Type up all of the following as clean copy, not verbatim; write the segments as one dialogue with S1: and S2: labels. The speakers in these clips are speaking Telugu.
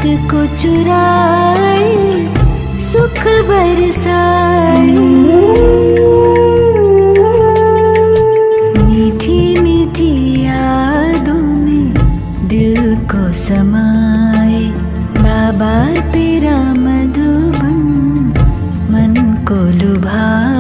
S1: को चुराए सुख बरसाए। मीठी मीठी यादों में दिल को समाए। बाबा तेरा मधुबन मन को लुभाए।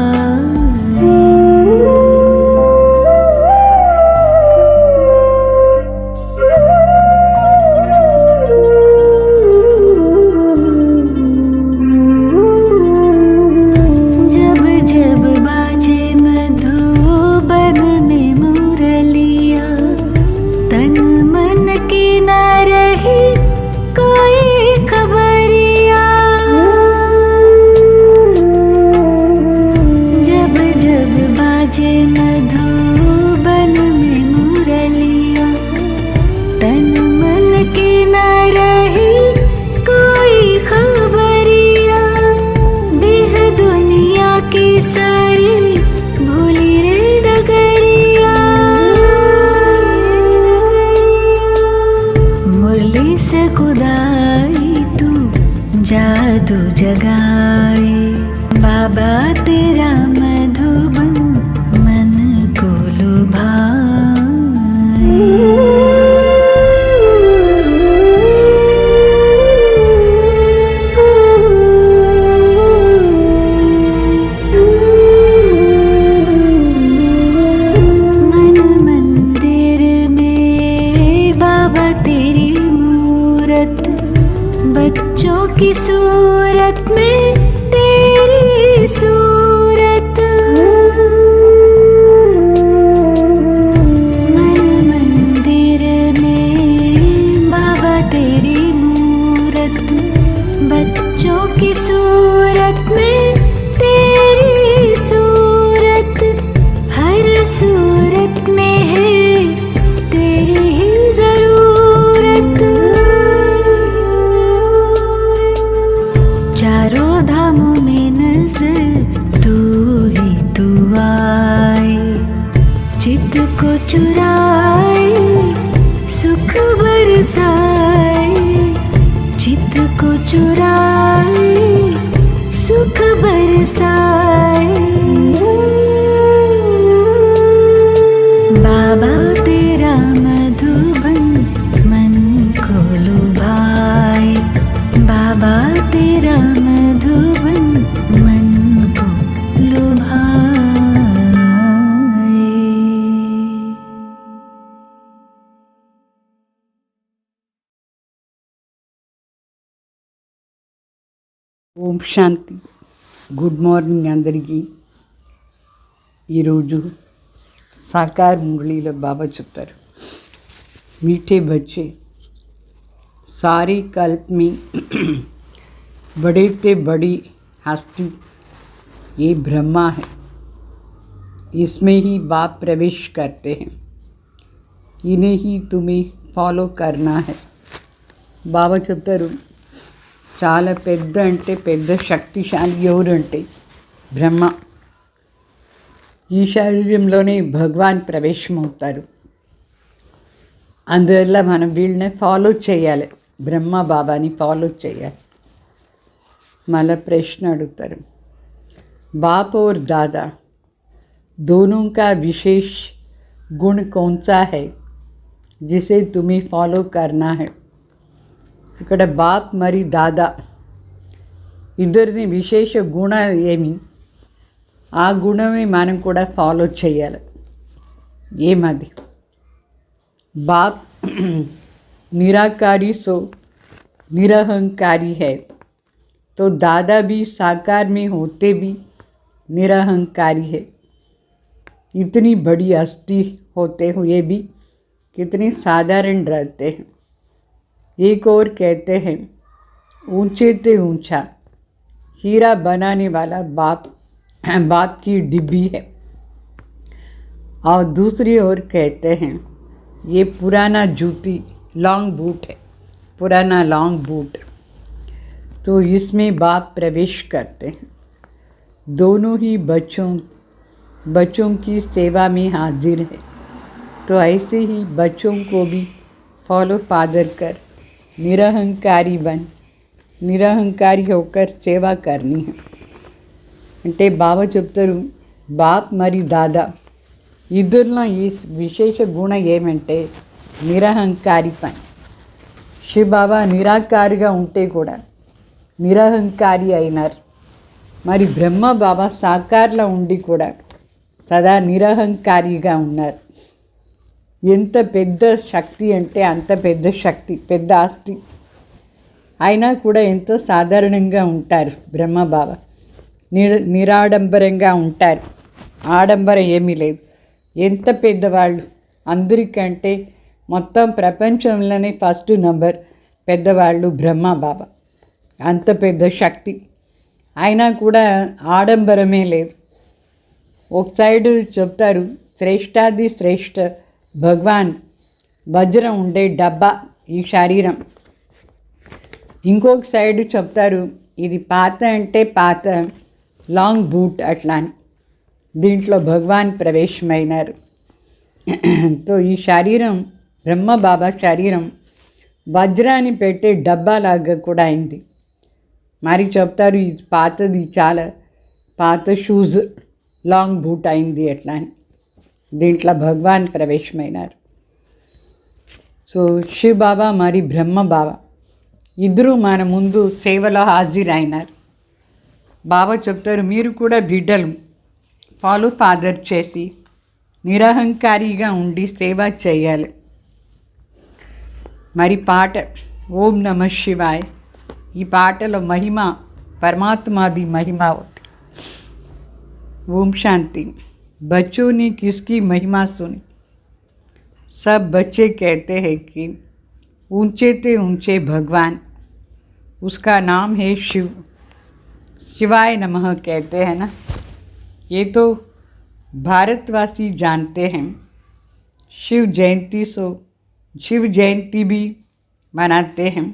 S1: जादू जगाए बाबा तेरा मधुबन मन को लुभाए। मन मंदिर में बाबा तेरी मूरत, बच्चों की सूरत में तेरी सूरत। मन मंदिर में बाबा तेरी मूरत, बच्चों की सूरत में तेरी सूरत। हर सूरत में है तेरी ही जरूरत। चारों धामों में नजर तू ही तू आए। चित्त को चुराए सुख बरसाए। चित्त को चुराए सुख बरसाए। बाबा तेरा मधुबन मन को लुभाए। बाबा तेरा मधुबन मन को लुभाए।
S2: ఓం శాంతి. గుడ్ మార్నింగ్ అందరికీ. ఈరోజు సాకార్ మురళీలో బాబా చెప్తారు, मीठे बच्चे सारे कल्प में बड़े से बड़ी हस्ती ये ब्रह्मा है, इसमें ही बाप प्रवेश करते हैं, इन्हें ही तुम्हें फॉलो करना है. బాబా చెప్తారు, చాలా పెద్ద అంటే పెద్ద శక్తిశాలి ఎవరంటే బ్రహ్మ. ఈ శరీరంలోనే భగవాన్ ప్రవేశమవుతారు. అందువల్ల మనం వీళ్ళని ఫాలో చేయాలి, బ్రహ్మ బాబాని ఫాలో చేయాలి. మళ్ళీ ప్రశ్న అడుగుతారు, बाप और दादा दोनों का विशेष गुण कौन सा है जिसे तुम्हें फॉलो करना है. ఇక్కడ బాప్ మరి దాదా ఇద్దరిని విశేష గుణాలు ఏమి, ఆ గుణమే మనం కూడా ఫాలో చేయాలి. ఏమది? बाप निराकारी सो निरहंकारी है, तो दादा भी साकार में होते भी निरहंकारी है. इतनी बड़ी हस्ती होते हुए भी कितने साधारण रहते हैं. एक और कहते हैं, ऊंचे से ऊंचा हीरा बनाने वाला बाप की डिब्बी है. और दूसरी ओर कहते हैं, ये पुराना जूती लॉन्ग बूट है, पुराना लॉन्ग बूट. तो इसमें बाप प्रवेश करते हैं. दोनों ही बच्चों की सेवा में हाजिर है. तो ऐसे ही बच्चों को भी फॉलो फादर कर निरहंकारी बन, निरहंकारी होकर सेवा करनी है. అంటే బాబా చెప్తారు, బాప్ మరి దాదా ఇద్దరిలో ఈ విశేష గుణం ఏమంటే నిరహంకారి పని. శివ బాబా నిరాకారిగా ఉంటే కూడా నిరహంకారి అయినారు. మరి బ్రహ్మ బాబా సాకార్లో ఉండి కూడా సదా నిరహంకారిగా ఉన్నారు. ఎంత పెద్ద శక్తి అంటే అంత పెద్ద శక్తి, పెద్ద ఆస్తి. అయినా కూడా ఎంతో సాధారణంగా ఉంటారు బ్రహ్మ బాబా. నిరాడంబరంగా ఉంటారు. ఆడంబరం ఏమీ లేదు. ఎంత పెద్దవాళ్ళు, అందరికంటే మొత్తం ప్రపంచంలోనే ఫస్ట్ నంబర్ పెద్దవాళ్ళు బ్రహ్మ బాబా. అంత పెద్ద శక్తి. అయినా కూడా ఆడంబరమే లేదు. ఒక సైడు చెప్తారు శ్రేష్టాది శ్రేష్ఠ భగవాన్ వజ్రం ఉండే డబ్బా ఈ శరీరం. ఇంకొక సైడు చెప్తారు ఇది పాత అంటే పాత లాంగ్ బూట్ అట్లా అని. దీంట్లో భగవాన్ ప్రవేశమైనారు. తో ఈ శరీరం బ్రహ్మ బాబా శరీరం వజ్రాన్ని పెట్టే డబ్బాలాగా కూడా అయింది. మరి చెప్తారు ఇది పాతది, చాలా పాత షూస్ లాంగ్ బూట్ అయింది అట్లా అని. దీంట్లో భగవాన్ ప్రవేశమైనారు. సో శివ బాబా మరి బ్రహ్మ బాబా ఇద్దరూ మన ముందు సేవలో హాజరైనారు. బాబా చెప్తారు మీరు కూడా బిడ్డలు ఫాలో ఫాదర్ చేసి నిరహంకారిగా ఉండి సేవ చేయాలి. మరి పాట ఓం నమ శివాయ, ఈ పాటలో మహిమ परमात्मा महिमा होती. ओम शांति. बच्चों ने किसकी महिमा सुनी? सब बच्चे कहते हैं कि ऊंचे से ऊंचे भगवान, उसका नाम है शिव. शिवाय नमः कहते हैं ना. ये तो भारतवासी जानते हैं. शिव जयंती भी मनाते हैं,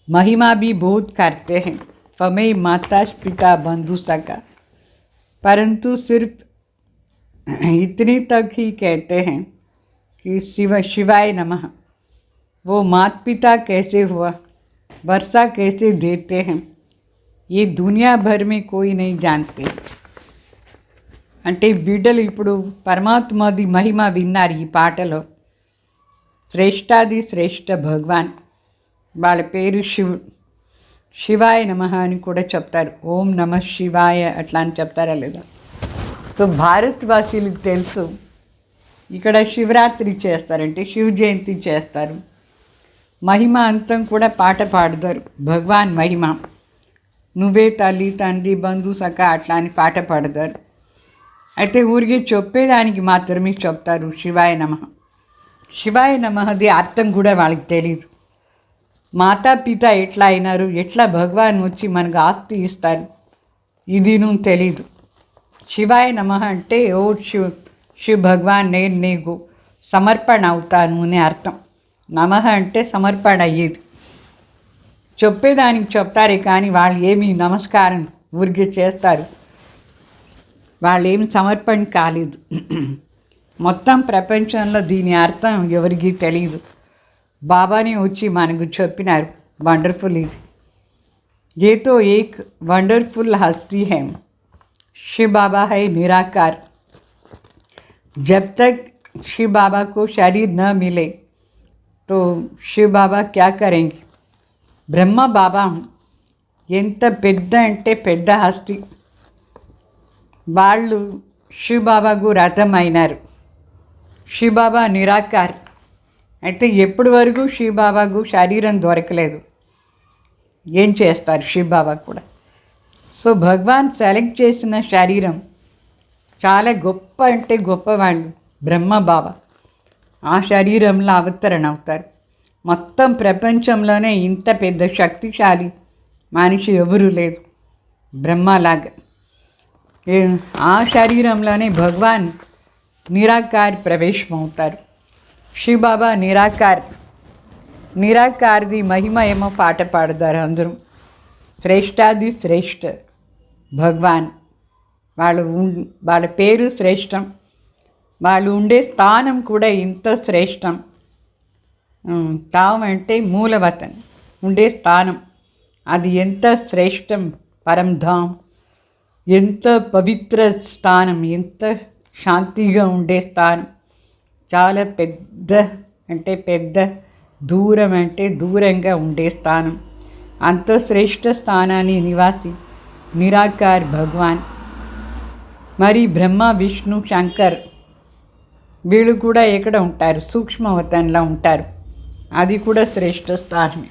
S2: महिमा भी बहुत करते हैं. फमे माता पिता बंधु सका, परंतु सिर्फ इतने तक ही कहते हैं कि शिवाय नमः. वो माता पिता कैसे हुआ, वर्षा कैसे देते हैं, ये दुनिया भर में कोई नहीं जानते. అంటే బిడ్డలు ఇప్పుడు పరమాత్మది మహిమ విన్నారు ఈ పాటలో. శ్రేష్టాది శ్రేష్ఠ భగవాన్, వాళ్ళ పేరు శివాయ నమః అని కూడా చెప్తారు. ఓం నమ శివాయ అట్లా అని చెప్తారా లేదా? సో భారతవాసీలకు తెలుసు ఇక్కడ శివరాత్రి చేస్తారంటే శివ జయంతి చేస్తారు. మహిమ అంతం కూడా పాట పాడతారు. భగవాన్ మహిమ, నువ్వే తల్లి తండ్రి బంధు సఖ అట్లా అని పాట పాడతారు. అయితే ఊరికి చెప్పేదానికి మాత్రమే చెప్తారు శివాయ నమః. శివాయ నమఃది అర్థం కూడా వాళ్ళకి తెలీదు. మాతాపిత ఎట్లా అయినారు, ఎట్లా భగవాన్ వచ్చి మనకు ఆస్తి ఇస్తారు, ఇది నువ్వు తెలీదు. శివాయ నమః అంటే ఓ శివ భగవాన్ నేను నీకు సమర్పణ అవుతాను అని అర్థం. నమః అంటే సమర్పణ అయ్యేది. చెప్పేదానికి చెప్తారే కానీ వాళ్ళు ఏమి నమస్కారం ఊరికి చేస్తారు, వాళ్ళు ఏమి సమర్పణ కాలేదు. మొత్తం ప్రపంచంలో దీని అర్థం ఎవరికి తెలియదు. బాబానే వచ్చి మనకు చెప్పినారు. వండర్ఫుల్ ఇది. ये तो एक वंडरफुल हस्ती है. शिव बाबा है निराकार. जब तक शिव बाबा को शरीर न मिले तो शिव बाबा क्या करेंगे? ब्रह्म बाबा ఎంత పెద్ద అంటే పెద్ద హస్తి. వాళ్ళు శివ్ బాబాకు రథం అయినారు. శివ్ బాబా నిరాకార్. అయితే ఎప్పటి వరకు శివ్ బాబాకు శరీరం దొరకలేదు. ఏం చేస్తారు శివ్ బాబా కూడా? సో భగవాన్ సెలెక్ట్ చేసిన శరీరం చాలా గొప్ప అంటే గొప్పవాళ్ళు బ్రహ్మ బాబా. ఆ శరీరంలో అవతరణ అవుతారు. మొత్తం ప్రపంచంలోనే ఇంత పెద్ద శక్తిశాలి మనిషి ఎవరూ లేదు బ్రహ్మలాగా. ఆ శరీరంలోనే భగవాన్ నిరాకార్ ప్రవేశమవుతారు. శివ బాబా నిరాకార్ది మహిమ ఏమో పాట పాడతారు అందరూ. శ్రేష్టాది శ్రేష్ఠ భగవాన్, వాళ్ళ పేరు శ్రేష్టం, వాళ్ళు ఉండే స్థానం కూడా ఇంత శ్రేష్టం. తాం అంటే మూలవతన్, ఉండే స్థానం. అది ఎంత శ్రేష్టం, పరంధాం, ఎంత పవిత్ర స్థానం, ఎంత శాంతిగా ఉండే స్థానం. చాలా పెద్ద అంటే పెద్ద, దూరం అంటే దూరంగా ఉండే స్థానం. అంత శ్రేష్ఠ స్థానాన్ని నివాసి నిరాకార్ భగవాన్. మరి బ్రహ్మ, విష్ణు, శంకర్ వీళ్ళు కూడా ఎక్కడ ఉంటారు? సూక్ష్మవతంలో ఉంటారు. అది కూడా శ్రేష్ఠ స్థానమే.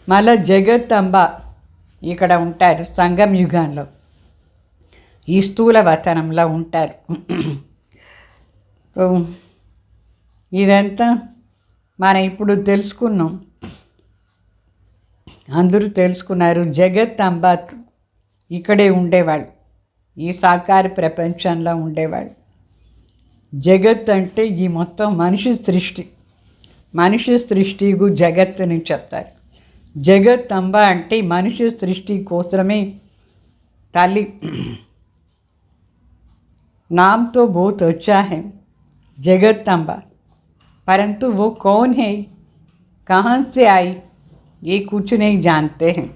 S2: మళ్ళా జగత్ అంబ ఇక్కడ ఉంటారు సంగం యుగంలో, ఈ స్థూల వతనంలో ఉంటారు. ఇదంతా మనం ఇప్పుడు తెలుసుకున్నాం, అందరూ తెలుసుకున్నారు. జగత్ అంబ ఇక్కడే ఉండేవాళ్ళు, ఈ సాకార ప్రపంచంలో ఉండేవాళ్ళు. జగత్ అంటే ఈ మొత్తం మనిషి సృష్టి, మనిషి సృష్టికు జగత్ అని చెప్తారు. జగత్ అంబ అంటే మనిషి సృష్టి కోసమే తల్లి. नाम तो बहुत अच्छा है जगत अम्बा, परंतु वो कौन है, कहाँ से आई, ये कुछ नहीं जानते हैं.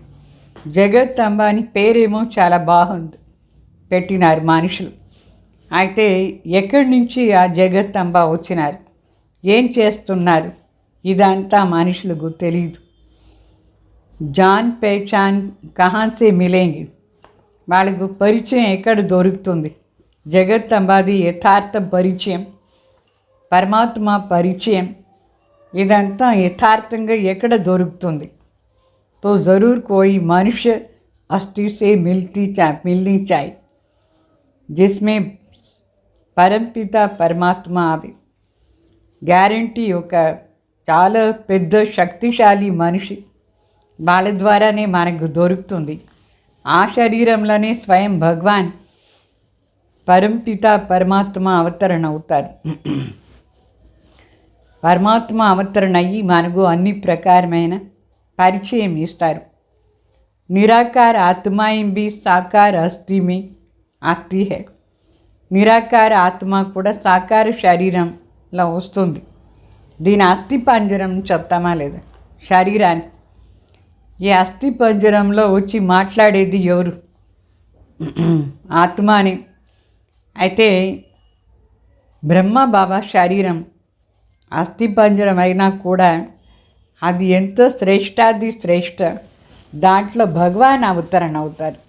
S2: జగత్ అంబ అని పేరేమో చాలా బాగుంది పెట్టినారు మనుషులు. అయితే ఎక్కడి నుంచి ఆ జగత్ అంబ వచ్చినారు, ఏం చేస్తున్నారు, ఇదంతా మనుషులకు తెలియదు. జాన్ పహచాన్ కహాన్సే మిలేంగి, వాళ్ళకు పరిచయం ఎక్కడ దొరుకుతుంది? జగత్ అంబాది యథార్థ పరిచయం, పరమాత్మ పరిచయం, ఇదంతా యథార్థంగా ఎక్కడ దొరుకుతుంది? तो ज़रूर कोई मनुष्य अस्थि से मिलनी चाहिए जिसमें పరంపిత పరమాత్మ ఆవి. గ్యారంటీ ఒక చాలా పెద్ద శక్తిశాలి మనిషి, వాళ్ళ ద్వారానే మనకు దొరుకుతుంది. ఆ శరీరంలోనే స్వయం భగవాన్ పరంపిత పరమాత్మ అవతరణ అవుతారు. పరమాత్మ అవతరణ అయ్యి మనకు అన్ని ప్రకారమైన పరిచయం ఇస్తారు. నిరాకార ఆత్మాయం भी సాకార అస్థి में आती है. నిరాకార ఆత్మ కూడా సాకార శరీరంలో వస్తుంది. దీని అస్థి పంజరం చెప్తామా లేదా? శరీరాన్ని. ఈ అస్థి పంజరంలో వచ్చి మాట్లాడేది ఎవరు? ఆత్మని. అయితే బ్రహ్మ బాబా శరీరం అస్థి పంజరం అయినా కూడా అది ఎంతో శ్రేష్టాది శ్రేష్ట, దాంట్లో భగవాన్ అవతరణ అవుతారు.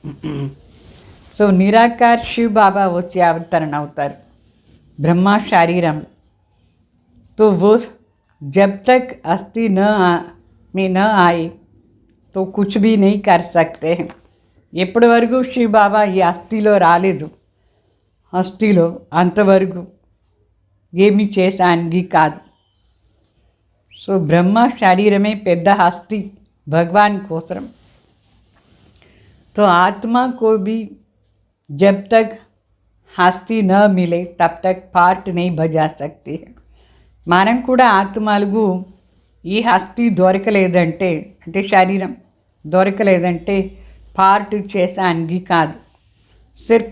S2: సో నిరాకార్ శివ్ బాబా వచ్చి అవతరణ అవుతారు బ్రహ్మ శరీరం. तो वो जब तक अस्थि में न आए तो कुछ भी नहीं कर सकते हैं. ఎప్పటి వరకు శివ్ బాబా ఈ అస్థిలో రాలేదు, అస్థిలో అంతవరకు ఏమి చేసానికి కాదు. సో బ్రహ్మ శరీరమే పెద్ద అస్థి भगवान कोसरम. तो आत्मा को भी जब तक हस्ती न मिले तब तक पार्ट नहीं बजा सकती है. మనం కూడా ఆత్మలకు ఈ హస్తి దొరకలేదంటే, అంటే శరీరం దొరకలేదంటే పార్ట్ చేసానికి కాదు. सिर्फ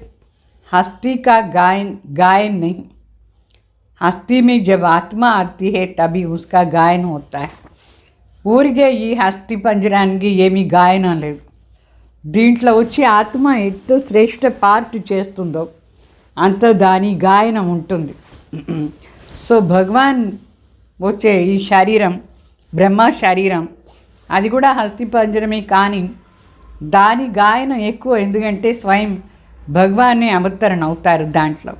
S2: हस्ती का गायन नहीं, हस्ती में जब आत्मा आती है तभी उसका गायन होता है. ఊరికే ఈ హస్తి పంజరానికి ఏమీ గాయనం లేదు. దీంట్లో వచ్చి ఆత్మ ఎంత శ్రేష్ఠ పార్ట్ చేస్తుందో అంత దాని గాయనం ఉంటుంది. సో భగవాన్ వచ్చే ఈ శరీరం బ్రహ్మ శరీరం అది కూడా హస్తి పంజరమే, కానీ దాని గాయనం ఎక్కువ. ఎందుకంటే స్వయం భగవానే అవతరణ అవుతారు దాంట్లో.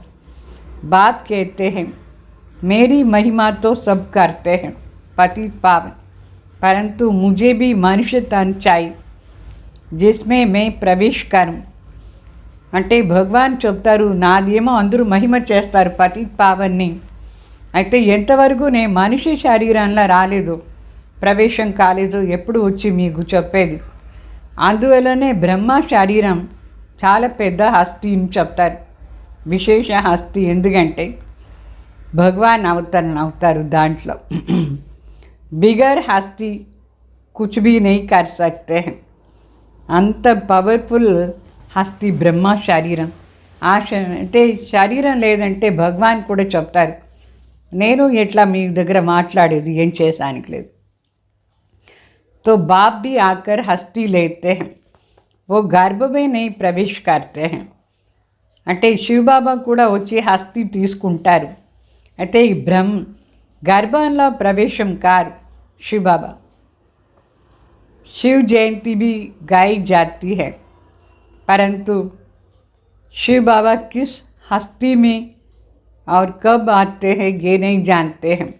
S2: బాప్ कहते हैं मेरी महिमा तो सब करते हैं पतित पावन, परंतु मुझे भी मनुष्य तन चाहिए जिसमें मैं प्रवेश करूं. అంటే భగవాన్ చెప్తారు, నాదేమో అందరూ మహిమ చేస్తారు పతిత్ పావన్ని, అయితే ఎంతవరకు నేను మనిషి శరీరంలో రాలేదు, ప్రవేశం కాలేదు, ఎప్పుడు వచ్చి మీకు చెప్పేది. అందువల్లనే బ్రహ్మ శరీరం చాలా పెద్ద హస్తి అని చెప్తారు, విశేష హస్తి. ఎందుకంటే భగవాన్ అవతరణ అవుతారు దాంట్లో. బిగర్ హస్తి కుచ్ భీ నహీ కర్ సక్తే హై. అంత పవర్ఫుల్ హస్తి బ్రహ్మ శరీరం. అంటే శరీరం లేదంటే భగవాన్ కూడా చెప్తారు నేను ఎట్లా మీ దగ్గర మాట్లాడేది ఏం చేసానికి లేదు. तो बाप भी आकर हस्ती लेते हैं, वो गर्भ में नहीं प्रवेश करते हैं. అంటే శివబాబా కూడా వచ్చి హస్తి తీసుకుంటారు. అయితే ఈ గర్భంలో ప్రవేశం కారు శివబాబా. शिव जयंती भी गाई जाती है, परंतु शिव बाबा किस हस्ती में और कब आते हैं ये नहीं जानते हैं.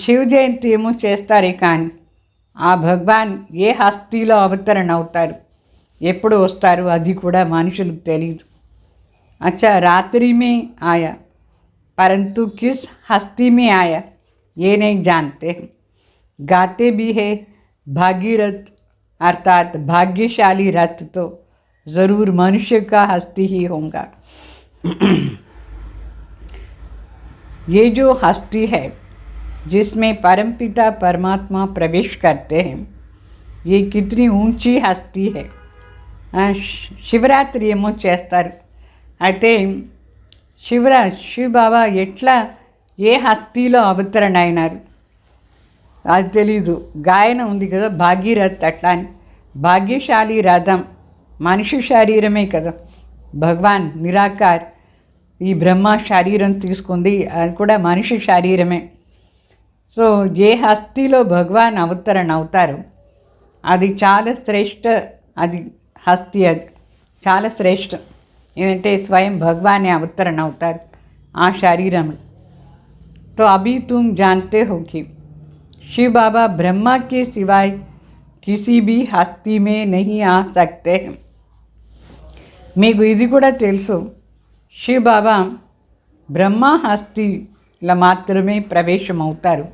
S2: शिव जयंती ఏమో చేస్తారే కానీ ఆ భగవాన్ ఏ హస్తిలో అవతరణ అవుతారు, ఎప్పుడు వస్తారు అది కూడా మనుషులకు తెలియదు. अच्छा रात्रि में आया, परंतु किस हस्ती में आया ये नहीं जानते हैं. गाते भी है भागीरथ अर्थात भाग्यशाली रथ तो ज़रूर मनुष्य का हस्ती ही होगा. ये जो हस्ती है जिसमें परमपिता परमात्मा प्रवेश करते हैं, ये कितनी ऊंची हस्ती है. శివరాత్రి ఏమో చేస్తారు. అయితే శివ బాబా ఎట్లా ఏ హస్తిలో అవతరణ అయినారు అది తెలీదు. గాయన ఉంది కదా భాగీరథ్, అట్లా అని భాగ్యశాలి రథం మనిషి శరీరమే కదా. భగవాన్ నిరాకార్ ఈ బ్రహ్మ శరీరం తీసుకుంది, అది కూడా మనిషి శరీరమే. సో ఏ హస్తిలో భగవాన్ అవతరణ అవుతారు అది చాలా శ్రేష్ఠ, అది హస్తి అది చాలా శ్రేష్ఠ. ఏంటంటే స్వయం భగవానే అవతరణ అవుతారు ఆ శరీరంలో. तो अभी तुम जानते हो कि शिव बाबा ब्रह्मा के सिवाय किसी भी हस्ती में नहीं आ सकते हैं. మీకు ఇది కూడా తెలుసు, శివ బాబా బ్రహ్మ హస్తిలో మాత్రమే ప్రవేశం అవుతారు,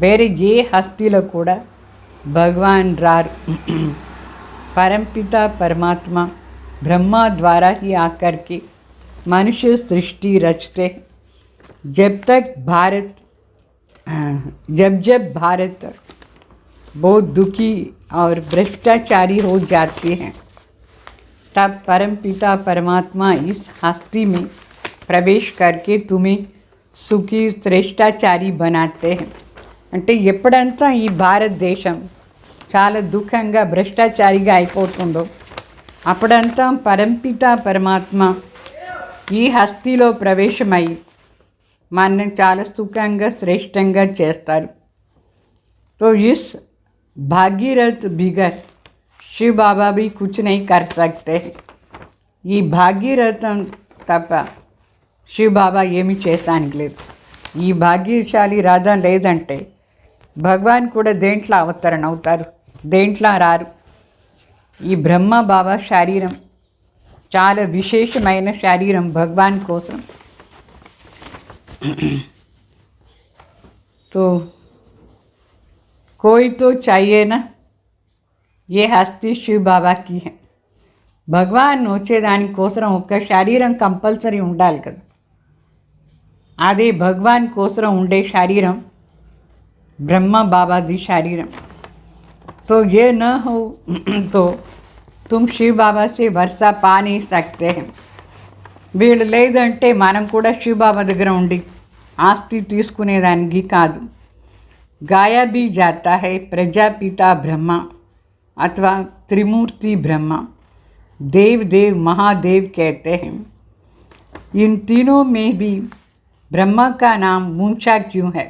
S2: వేరే ఏ హస్తిలో కూడా భగవాన్ రారు. परमपिता परमात्मा ब्रह्मा द्वारा ही आकर के मनुष्य सृष्टि रचते. जब भारत बहुत दुखी और भ्रष्टाचारी हो जाती हैं, तब परमपिता परमात्मा इस हस्ती में प्रवेश करके तुम्हें सुखी श्रेष्ठाचारी बनाते हैं. అంటే ఎప్పుడంతా ఈ భారతదేశం చాలా దుఃఖంగా భ్రష్టాచారిగా అయిపోతుందో అప్పుడంతా పరంపిత పరమాత్మ ఈ హస్తిలో ప్రవేశమై మనల్ని చాలా సుఖంగా శ్రేష్టంగా చేస్తారు. तो इस भागीरथ बिगर शिव बाबा भी कुछ नहीं कर सकते. ఈ భాగీరథం తప్ప శివ బాబా ఏమి చేసానికి లేదు. ఈ భాగ్యశాలి రథం లేదంటే భగవాన్ కూడా దేంట్లో అవతరణ అవుతారు, దేంట్లో రారు. ఈ బ్రహ్మ బాబా శరీరం చాలా విశేషమైన శరీరం భగవాన్ కోసం. तो कोई तो चाहिए ना, ये हस्ती शिव बाबा की है. భగవాన్ వచ్చేదానికోసం ఒక శరీరం కంపల్సరీ ఉండాలి కదా. అదే భగవాన్ కోసం ఉండే శరీరం ब्रह्मा बाबा दी शरीरम. तो ये न हो तो तुम शिव बाबा से वर्षा पा नहीं सकते हैं. వీళ్ళు లేదంటే మనం కూడా శివ బాబా దగ్గర ఉండి ఆస్తి తీసుకునేదానికి కాదు. गाया भी जाता है प्रजापिता ब्रह्मा अथवा त्रिमूर्ति ब्रह्मा, देव देव महादेव कहते हैं. इन तीनों में भी ब्रह्मा का नाम ऊंचा क्यों है?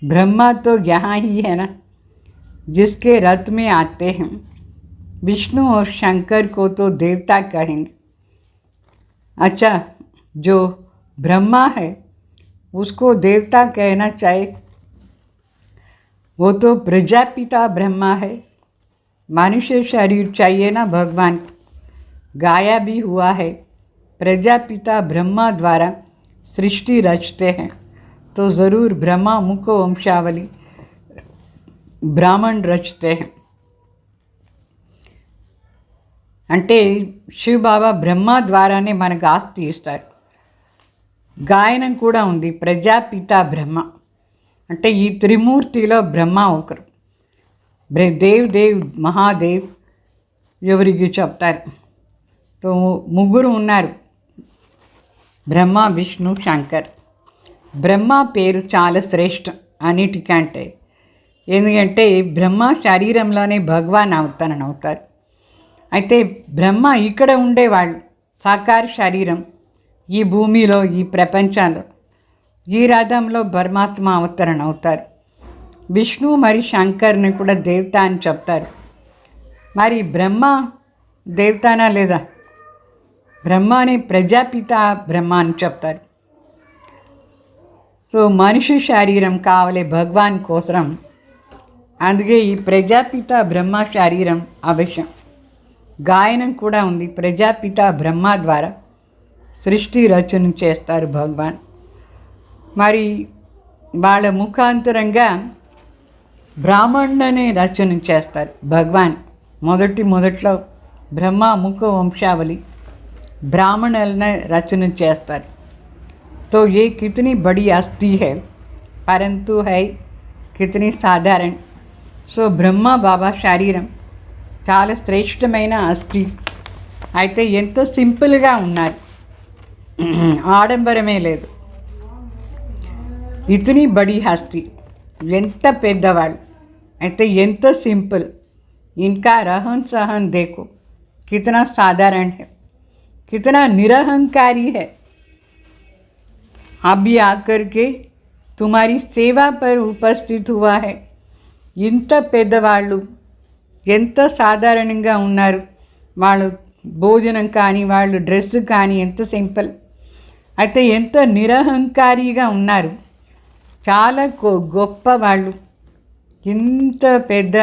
S2: ब्रह्मा तो यहाँ ही है ना, जिसके रथ में आते हैं. विष्णु और शंकर को तो देवता कहेंगे. अच्छा, जो ब्रह्मा है उसको देवता कहना चाहिए, वो तो प्रजापिता ब्रह्मा है. मनुष्य शरीर चाहिए ना भगवान. गाया भी हुआ है प्रजापिता ब्रह्मा द्वारा सृष्टि रचते हैं. तो ज़रूर ब्रह्मा मुख वंशावली ब्राह्मण रचते हैं. అంటే శివ బాబా బ్రహ్మ ద్వారానే మనకు ఆస్తి ఇస్తారు. గాయనం కూడా ఉంది ప్రజాపిత బ్రహ్మ. అంటే ఈ త్రిమూర్తిలో బ్రహ్మ ఒకరు, దేవ్ దేవ్ మహాదేవ్ ఎవరికి చెప్తారు. तो ముగ్గురు ఉన్నారు, బ్రహ్మ విష్ణు శంకర్. బ్రహ్మ పేరు చాలా శ్రేష్టం అన్నిటికంటే. ఎందుకంటే బ్రహ్మ శరీరంలోనే భగవాన్ అవుతారు. అయితే బ్రహ్మ ఇక్కడ ఉండేవాళ్ళు, సాకార శరీరం ఈ భూమిలో, ఈ ప్రపంచంలో, ఈ రథంలో పరమాత్మ అవతరణ అవుతారు. విష్ణు మరి శంకర్ని కూడా దేవత అని చెప్తారు. మరి బ్రహ్మ దేవతానా లేదా? బ్రహ్మని ప్రజాపిత బ్రహ్మ అని చెప్తారు. సో మనిషి శరీరం కావాలి భగవాన్ కోసం, అందుకే ఈ ప్రజాపిత బ్రహ్మ శరీరం అవశ్యం. గాయనం కూడా ఉంది, ప్రజాపిత బ్రహ్మ ద్వారా సృష్టి రచన చేస్తారు భగవాన్. మరి వాళ్ళ ముఖాంతరంగా బ్రాహ్మణుని రచన చేస్తారు భగవాన్. మొదట్లో బ్రహ్మ ముఖ వంశావళి బ్రాహ్మణులను రచన చేస్తారు. तो ये कितनी बड़ी हस्ती है, परंतु है कितनी साधारण. సో బ్రహ్మ బాబా శరీరం చాలా శ్రేష్టమైన అస్థి. అయితే ఎంత సింపుల్గా ఉన్నారు, ఆడంబరమే లేదు. ఇతని బడి హస్తి, ఎంత పెద్దవాళ్ళు, అయితే ఎంత సింపుల్. इनका रहन सहन देखो कितना साधारण है, कितना निरहंकारी है. अभी आकर के तुम्हारी सेवा पर उपस्थित हुआ है. ఇంత పెద్దవాళ్ళు ఎంత సాధారణంగా ఉన్నారు. వాళ్ళు భోజనం కానీ, వాళ్ళు డ్రెస్ కానీ ఎంత సింపుల్. అయితే ఎంత నిరహంకారిగా ఉన్నారు, చాలా గొప్ప వాళ్ళు. ఇంత పెద్ద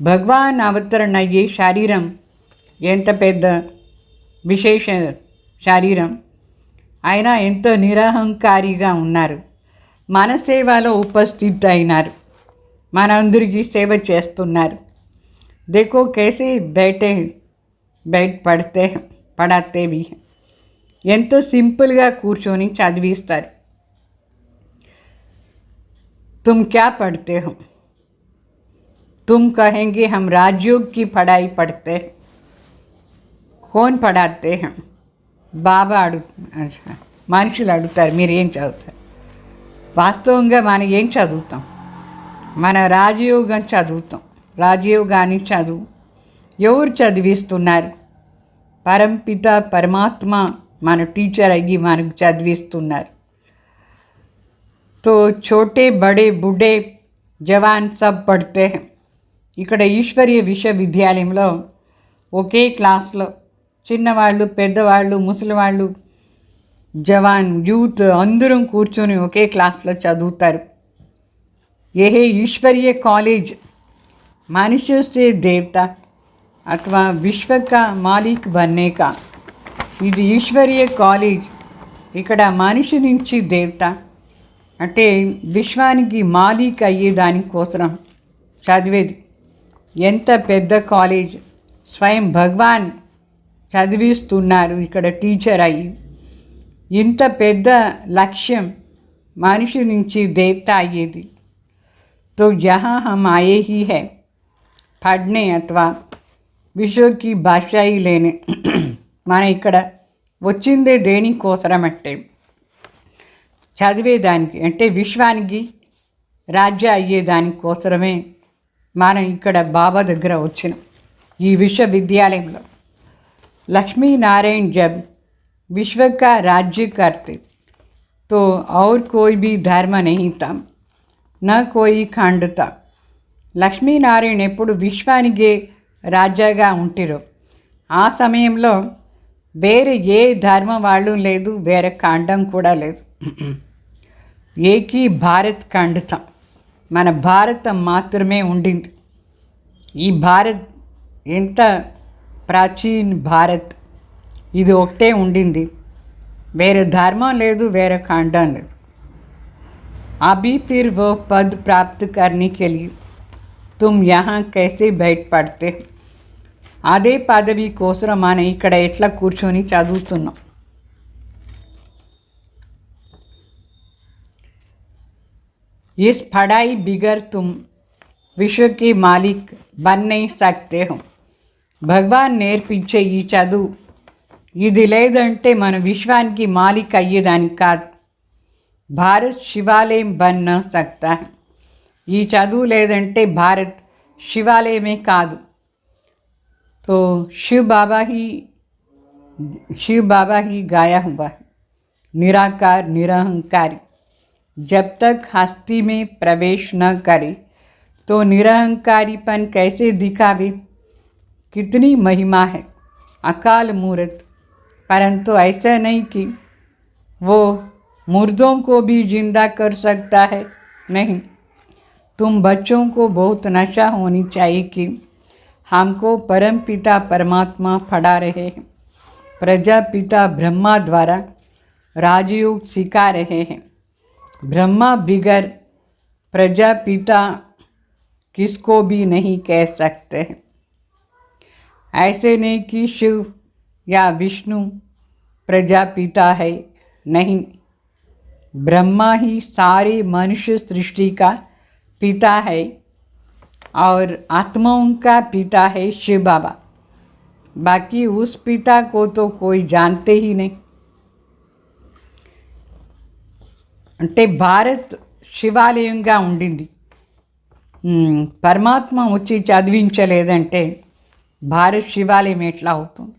S2: భగవాన్ అవతరణ అయ్యే శరీరం, ఎంత పెద్ద విశేష శరీరం అయినా ఎంత నిరహంకారిగా ఉన్నారు. మన సేవలో ఉపస్థితి అయినారు, మనందరికీ సేవ చేస్తున్నారు. देखो कैसे बैठ పడాతే भी ఎంత సింపుల్గా కూర్చొని చదివిస్తారు. तुम क्या पढ़ते हो? तुम कहेंगे हम राजयोग की पढ़ाई पढ़ते हैं. कौन पढ़ाते हैं? బాబా మనుషులు అడుగుతారు, మీరు ఏం చదువుతారు? వాస్తవంగా మనం ఏం చదువుతాం? మన రాజయోగం చదువుతాం. రాజయోగాన్ని చదువు ఎవరు చదివిస్తున్నారు? పరంపిత పరమాత్మ మన టీచర్ అయ్యి మనకు చదివిస్తున్నారు. తో छोटे बड़े बूढ़े जवान सब पढ़ते हैं. ఇక్కడ ఈశ్వరీయ విశ్వవిద్యాలయంలో ఒకే క్లాస్లో చిన్నవాళ్ళు, పెద్దవాళ్ళు, ముసలివాళ్ళు, జవాన్, యూత్ అందరం కూర్చొని ఒకే క్లాస్లో చదువుతారు. ఏ ఈశ్వరీయ కాలేజ్ మనుష్య సే దేవత అథవా విశ్వ కా మాలిక్ బన్నే కా. ఇది ఈశ్వరీయ కాలేజ్. ఇక్కడ మనిషి నుంచి దేవత అంటే విశ్వానికి మాలిక్ అయ్యే దానికోసం చదివేది. ఎంత పెద్ద కాలేజ్, స్వయం భగవాన్ చదివిస్తున్నారు ఇక్కడ టీచర్ అయ్యి. ఇంత పెద్ద లక్ష్యం మనిషి నుంచి దేవత అయ్యేది. तो यहाँ हम आए ही है पढ़ने अथवा विश्व की भाषाई लेने. మన ఇక్కడ వచ్చిందే దేనికోసం అంటే చదివేదానికి, అంటే విశ్వానికి రాజ్య అయ్యేదానికోసమే మనం ఇక్కడ బాబా దగ్గర వచ్చినాం ఈ విశ్వవిద్యాలయంలో. लक्ष्मी नारायण जब विश्व का राज्य करते तो और कोई भी धर्म नहीं था, न कोई खंड था. లక్ష్మీనారాయణ ఎప్పుడు విశ్వానికి రాజాగా ఉంటారో ఆ సమయంలో వేరే ఏ ధర్మ వాళ్ళు లేదు, వేరే ఖండం కూడా లేదు. ఏకీ భారత్ ఖండత, మన భారతం మాత్రమే ఉండింది. ఈ భారత్ ఎంత ప్రాచీన భారత్, ఇది ఒకటే ఉండింది. వేరే ధర్మం లేదు, వేరే ఖండం లేదు. अभी फिर वो पद प्राप्त करने के लिए तुम यहाँ कैसे बैठ पढ़ते? అదే పదవి కోసం మనం ఇక్కడ ఎట్లా కూర్చొని చదువుతున్నాం. इस पढ़ाई बिगर तुम विश्व के मालिक बन नहीं सकते हो. భగవాన్ నేర్పించే ఈ చదువు ఇది లేదంటే మన విశ్వానికి మాలిక్ అయ్యేదానికి కాదు. భారత్ శివాలయం బన్ न सकता है. ఈ చదువు లేదంటే భారత్ శివాలయమే కాదు. तो शिव बाबा ही गाया हुआ है, निराकार निरहंकारी. जब तक हस्ती में प्रवेश न करे तो निरहंकारीपन कैसे दिखावे. कितनी महिमा है अकाल मूर्त. परंतु ऐसा नहीं कि वो मुर्दों को भी जिंदा कर सकता है. नहीं, तुम बच्चों को बहुत नशा होनी चाहिए कि हमको परमपिता परमात्मा पढ़ा रहे हैं. प्रजापिता ब्रह्मा द्वारा राजयोग सिखा रहे हैं. ब्रह्मा बिगर प्रजापिता किसको भी नहीं कह सकते हैं. ऐसे नहीं कि शिव या विष्णु प्रजापिता है. नहीं, ब्रह्मा ही सारी मनुष्य सृष्टि का पिता है और आत्माओं का पिता है शिव बाबा. बाकी उस पिता को तो कोई जानते ही नहीं. అంటే భారత్ శివాలయంగా ఉండింది. పరమాత్మ వచ్చి చదివించలేదంటే భారత్ శివాలయం ఎట్లా అవుతుంది.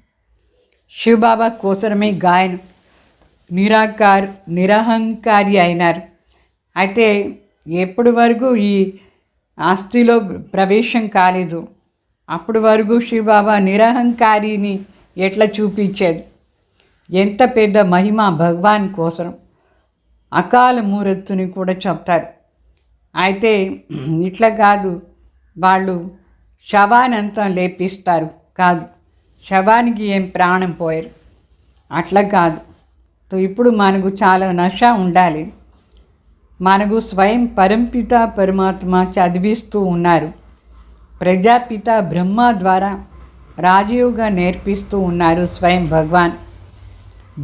S2: శివబాబా కోసమే గాయన నిరహంకారి అయినారు. అయితే ఎప్పటి వరకు ఈ ఆస్తిలో ప్రవేశం కాలేదు అప్పటి వరకు శివబాబా నిరహంకారిని ఎట్లా చూపించేది. ఎంత పెద్ద మహిమ భగవాన్ కోసం. అకాల మూర్తిని కూడా చెప్తారు. అయితే ఇట్లా కాదు, వాళ్ళు శవానంతా లేపిస్తారు కాదు, శవానికి ఏం ప్రాణం పోయారు అట్లా కాదు. ఇప్పుడు మనకు చాలా నష ఉండాలి. మనకు స్వయం పరంపిత పరమాత్మ చదివిస్తూ ఉన్నారు. ప్రజాపిత బ్రహ్మ ద్వారా రాజయోగా నేర్పిస్తూ ఉన్నారు స్వయం భగవాన్.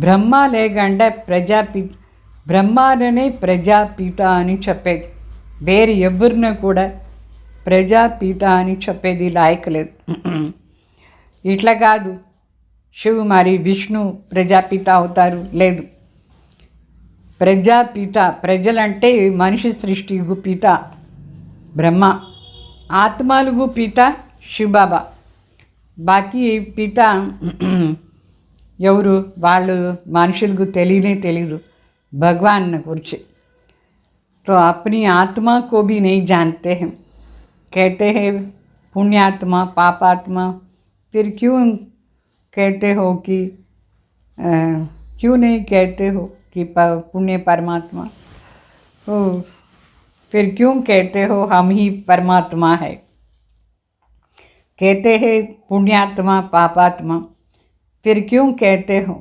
S2: బ్రహ్మ లేకుండా బ్రహ్మానే ప్రజాపిత అని చెప్పేది. వేరే ఎవరిని కూడా ప్రజాపిత అని చెప్పేది లాయకలేదు. ఇట్లా కాదు శివ్ మరి విష్ణు ప్రజాపిత అవుతారు, లేదు. ప్రజాపిత ప్రజలంటే మనిషి సృష్టికు పిత బ్రహ్మ, ఆత్మలకు పిత శివబాబా. బాకీ పిత ఎవరు వాళ్ళు మనుషులకు తెలీదు भगवान कुछ. तो अपनी आत्मा को भी नहीं जानते हैं. कहते हैं पुण्यात्मा पापात्मा. फिर क्यों कहते हो कि क्यों नहीं कहते हो कि पुण्य परमात्मा. तो फिर क्यों कहते हो हम ही परमात्मा है. कहते हैं पुण्यात्मा पापात्मा. फिर क्यों कहते हो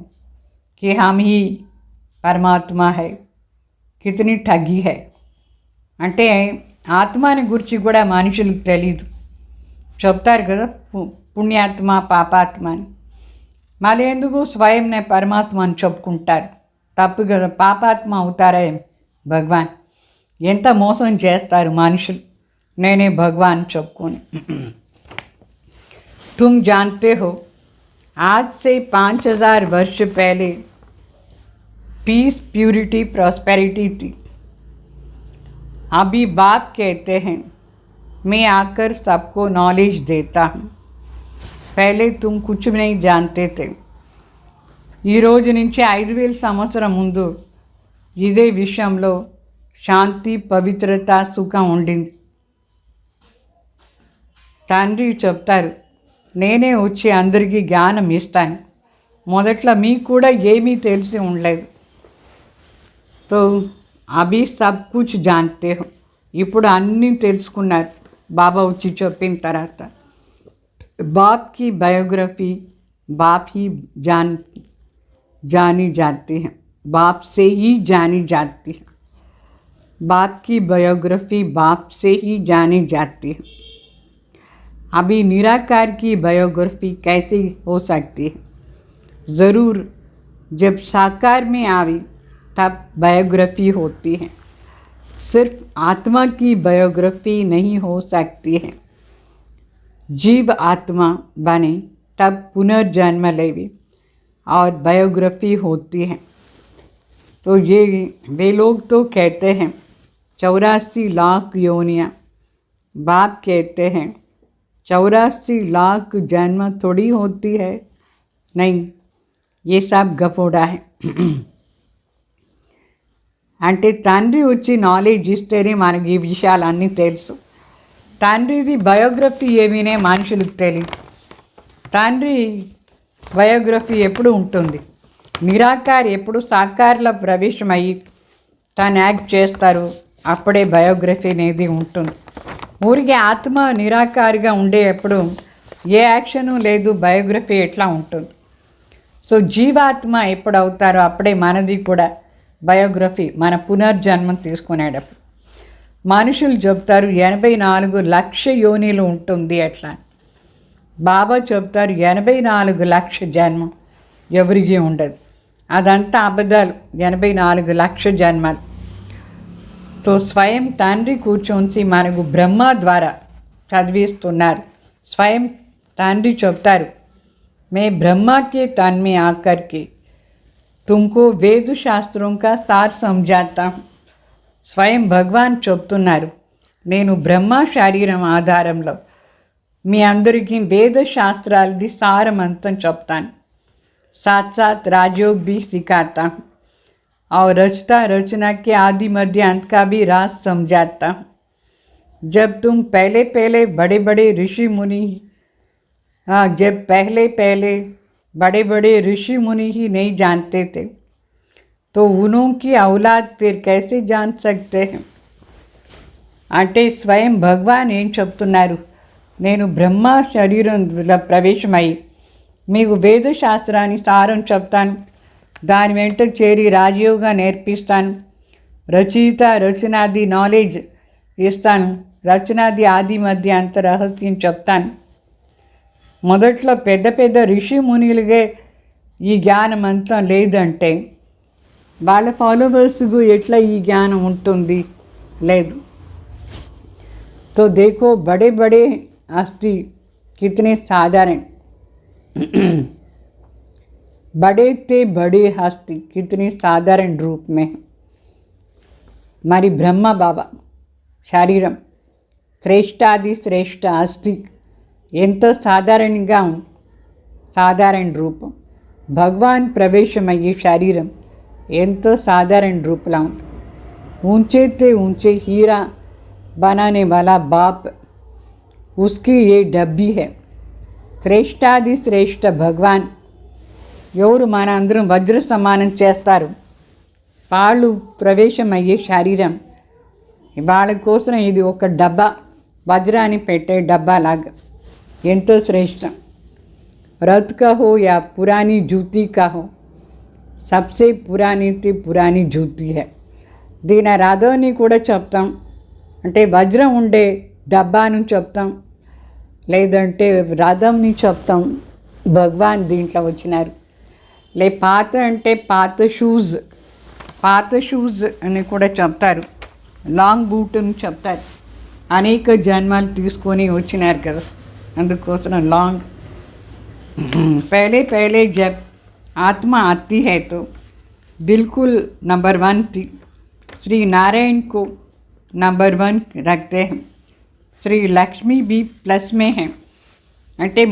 S2: कि हम ही పరమాత్మ హై. కితని ఠగ్గి హై. అంటే ఆత్మని గురించి కూడా మనుషులకు తెలీదు. చెప్తారు కదా పుణ్యాత్మ పాపాత్మ అని. మళ్ళీ ఎందుకు స్వయంనే పరమాత్మ అని చెప్పుకుంటారు. తప్పు కదా. పాపాత్మ అవుతారే భగవాన్. ఎంత మోసం చేస్తారు మనుషులు. నేనే భగవాన్ చెప్పుకొని. तुम जानते हो आज से 5000 वर्ष पहले पीस प्यूरिटी प्रॉस्पेरिटी थी. अभी बाप कहते हैं मैं आकर सबको नॉलेज देता हूँ. पहले तुम कुछ नहीं जानते थे. ఈ రోజు నుంచి 5000 సంవత్సరం ముందు ఇదే విషయంలో శాంతి పవిత్రత సుఖం ఉండింది. తండ్రి చెప్తారు నేనే వచ్చి అందరికీ జ్ఞానం ఇస్తాను. మొదట్లో మీకు కూడా ఏమీ తెలిసి ఉండలేదు. तो अभी सब कुछ जानते हो. ఇప్పుడు అన్నీ తెలుసుకున్నారు బాబా వచ్చి చెప్పిన తర్వాత. बाप की बायोग्राफी बाप ही जानी जाती है. बाप से ही जानी जाती है. बाप की बायोग्राफी बाप से ही जानी जाती है. अभी निराकार की बायोग्राफी कैसे हो सकती है. ज़रूर जब साकार में आवी तब बायोग्राफी होती है. सिर्फ आत्मा की बायोग्राफी नहीं हो सकती है. जीव आत्मा बने तब पुनर्जन्म लेवे और बायोग्राफी होती है. तो ये वे लोग तो कहते हैं 84 लाख योनियाँ। बाप कहते हैं 84 लाख जन्म थोड़ी होती है, नहीं, ये सब गपोड़ा है। అంటే తండ్రి వచ్చి నాలెడ్జ్ ఇస్తేనే మనకి ఈ విషయాలన్నీ తెలుసు. తండ్రిది బయోగ్రఫీ ఏమీనే మనుషులకు తెలియదు. తండ్రి బయోగ్రఫీ ఎప్పుడు ఉంటుంది? నిరాకారి ఎప్పుడు సాకారలో ప్రవేశమయ్యి తను యాక్ట్ చేస్తారు, అప్పుడే బయోగ్రఫీ అనేది ఉంటుంది. ఊరికి ఆత్మ నిరాకారిగా ఉండేటప్పుడు ఏ యాక్షను లేదు, బయోగ్రఫీ ఎట్లా ఉంటుంది? సో జీవాత్మ ఎప్పుడు అవుతారో అప్పుడే మనది కూడా బయోగ్రఫీ, మన పునర్జన్మం తీసుకునేటప్పుడు. మనుషులు చెప్తారు 84 లక్ష యోనిలు ఉంటుంది అట్లా. బాబా చెప్తారు 84 లక్ష జన్మం ఎవరికీ ఉండదు. అదంతా అబద్ధాలు. 84 లక్ష జన్మలు. తో స్వయం తండ్రి కూర్చొని మనకు బ్రహ్మ ద్వారా చదివిస్తున్నారు. స్వయం తండ్రి చెప్తారు, मैं ब्रह्मा के तन में आकर के तुमको वेद शास्त्रों का सार समझाता हूँ. స్వయం భగవాన్ చెప్తున్నారు, నేను బ్రహ్మ శరీరం ఆధారంలో మీ అందరికీ వేద శాస్త్రాలది సారమంతం చెప్తాను. साथ साथ राजयोग भी सिखाता हूँ और रचता रचना के आदि मध्य अंत का भी राज समझाता हूँ. जब तुम पहले पहले बड़े बड़े ऋषि मुनि जब पहले पहले बड़े बड़े ऋषि मुनि ही नहीं जानते थे तो उनकी औलाद फिर कैसे जान सकते हैं? అంటే స్వయం భగవాన్ ఏం చెప్తున్నారు, నేను బ్రహ్మ శరీరంలో ప్రవేశమై మీకు వేదశాస్త్రాన్ని సారం చెప్తాను, దాని వెంట చేరి రాజయోగా నేర్పిస్తాను, రచయిత రచనాది నాలెడ్జ్ ఇస్తాను, రచనాది ఆది మధ్య అంత రహస్యం చెప్తాను. మొదట్లో పెద్ద పెద్ద ఋషి మునిలుగే ఈ జ్ఞానం అంతా లేదంటే వాళ్ళ ఫాలోవర్స్కు ఎట్లా ఈ జ్ఞానం ఉంటుంది? లేదు. तो देखो बड़े बड़े हस्ती कितने साधारण बड़े थे बड़े हस्ती कितने साधारण रूप में. మరి బ్రహ్మ బాబా శరీరం శ్రేష్టాది శ్రేష్ట అస్థి ఎంతో సాధారణంగా ఉంది. సాధారణ రూపం. భగవాన్ ప్రవేశమయ్యే శరీరం ఎంతో సాధారణ రూపంలో ఉంది. ऊंचे थे ऊंचे हीरा बनाने वाला बाप उसकी ये डब्बी है. శ్రేష్టాది శ్రేష్ట భగవాన్ ఎవరు మన అందరం వజ్ర సమానం చేస్తారు. వాళ్ళు ప్రవేశమయ్యే శరీరం వాళ్ళ కోసం ఇది ఒక డబ్బా, వజ్రాన్ని పెట్టే డబ్బా లాగా ఎంతో శ్రేష్టం. रथ का हो या पुरानी जूती का हो, सबसे पुरानी थी पुरानी जूती है. దీని రథాన్ని కూడా చెప్తాం, అంటే వజ్రం ఉండే డబ్బాను చెప్తాం, లేదంటే రథంని చెప్తాం. భగవాన్ దీంట్లో వచ్చినారు. లే పాత అంటే పాత షూస్ అని కూడా చెప్తారు. లాంగ్ బూట్ అని చెప్తారు. అనేక జన్మలు తీసుకొని వచ్చినారు కదా, అందుకోసం लॉन्ग. पहले पहले जब आत्मा आती है तो बिल्कुल नंबर 1 थी. श्री नारायण को नंबर 1 रखते हैं. श्री लक्ष्मी भी प्लस में है. అంటే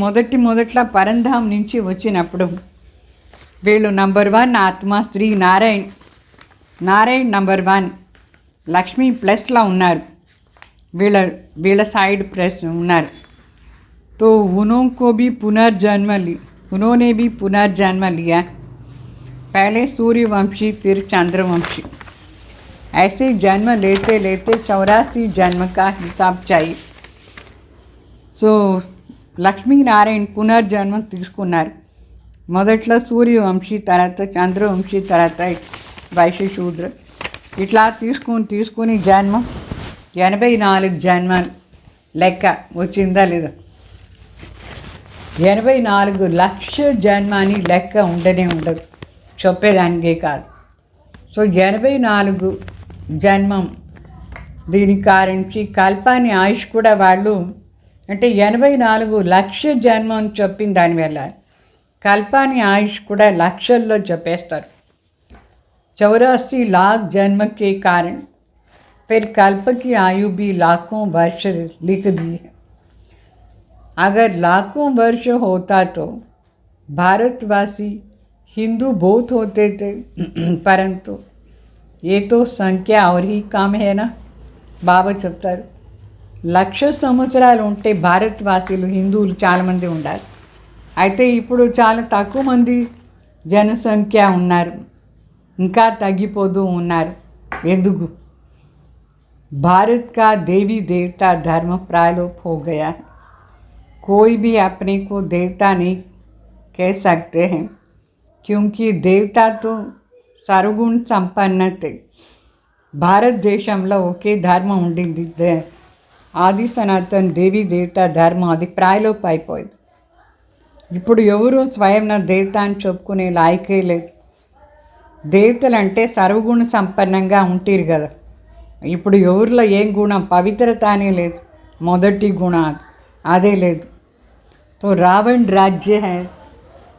S2: మొదట్లో పరంధాం నుంచి వచ్చినప్పుడు వీళ్ళు నంబర్ 1 ఆత్మ శ్రీ నారాయణ్ నంబర్ 1, లక్ష్మీ ప్లస్లో ఉన్నారు. వీళ్ళ సైడ్ ప్లస్ ఉన్నారు. तो उन्होंने भी पुनर्जन्म लिया. पहले सूर्यवंशी फिर चंद्रवंशी, ऐसे जन्म लेते लेते 84 जन्म का हिसाब चाहिए. సో లక్ష్మీనారాయణ పునర్జన్మం తీసుకున్నారు. మొదట్లో సూర్యవంశీ, తర్వాత చంద్రవంశీ, తర్వాత వైశ్య శూద్ర, ఇట్లా తీసుకుని జన్మం 84 జన్మలు లెక్క వచ్చిందా లేదా? 84 లక్ష జన్మ అని లెక్క ఉండనే ఉండదు, చెప్పేదానికే కాదు. సో 84 జన్మం. దీని కారించి కల్పాని ఆయుష్ కూడా వాళ్ళు అంటే 84 లక్ష జన్మం అని చెప్పిన దానివల్ల కల్పాని ఆయుష్ కూడా లక్షల్లో చెప్పేస్తారు. 84 लाख जन्म के कारण फिर कल्प की आयु भी लाखों वर्ष लिख दी है। अगर लाखों वर्ष होता तो भारतवासी हिंदू बहुत होते थे परंतु ये तो संख्या और ही कम है ना। బాబా చెప్తారు 1,00,000 సంవత్సరాలు ఉంటే భారతవాసీలు హిందువులు చాలామంది ఉండాలి. అయితే ఇప్పుడు చాలా తక్కువ మంది జనసంఖ్య ఉన్నారు, ఇంకా తగ్గిపోతూ ఉన్నారు. ఎందుకు? भारत का देवी देवता धर्म प्रायलोप हो गया है. कोई भी अपने को देवता नहीं कह सकते हैं क्योंकि देवता तो सर्वगुण संपन्न थे. భారతదేశంలో ఒకే ధర్మం ఉండింది, ఆది సనాతన్ దేవి దేవత ధర్మం. అది ప్రాయలోప్ అయిపోయింది. ఇప్పుడు ఎవరు స్వయం దేవత అని చెప్పుకునే లాయకే లేదు. దేవతలు అంటే సర్వగుణ సంపన్నంగా ఉంటారు కదా. ఇప్పుడు ఎవరిలో ఏం గుణం, పవిత్రత అనే లేదు. మొదటి గుణం అదే లేదు. తో రావణ్ రాజ్య హై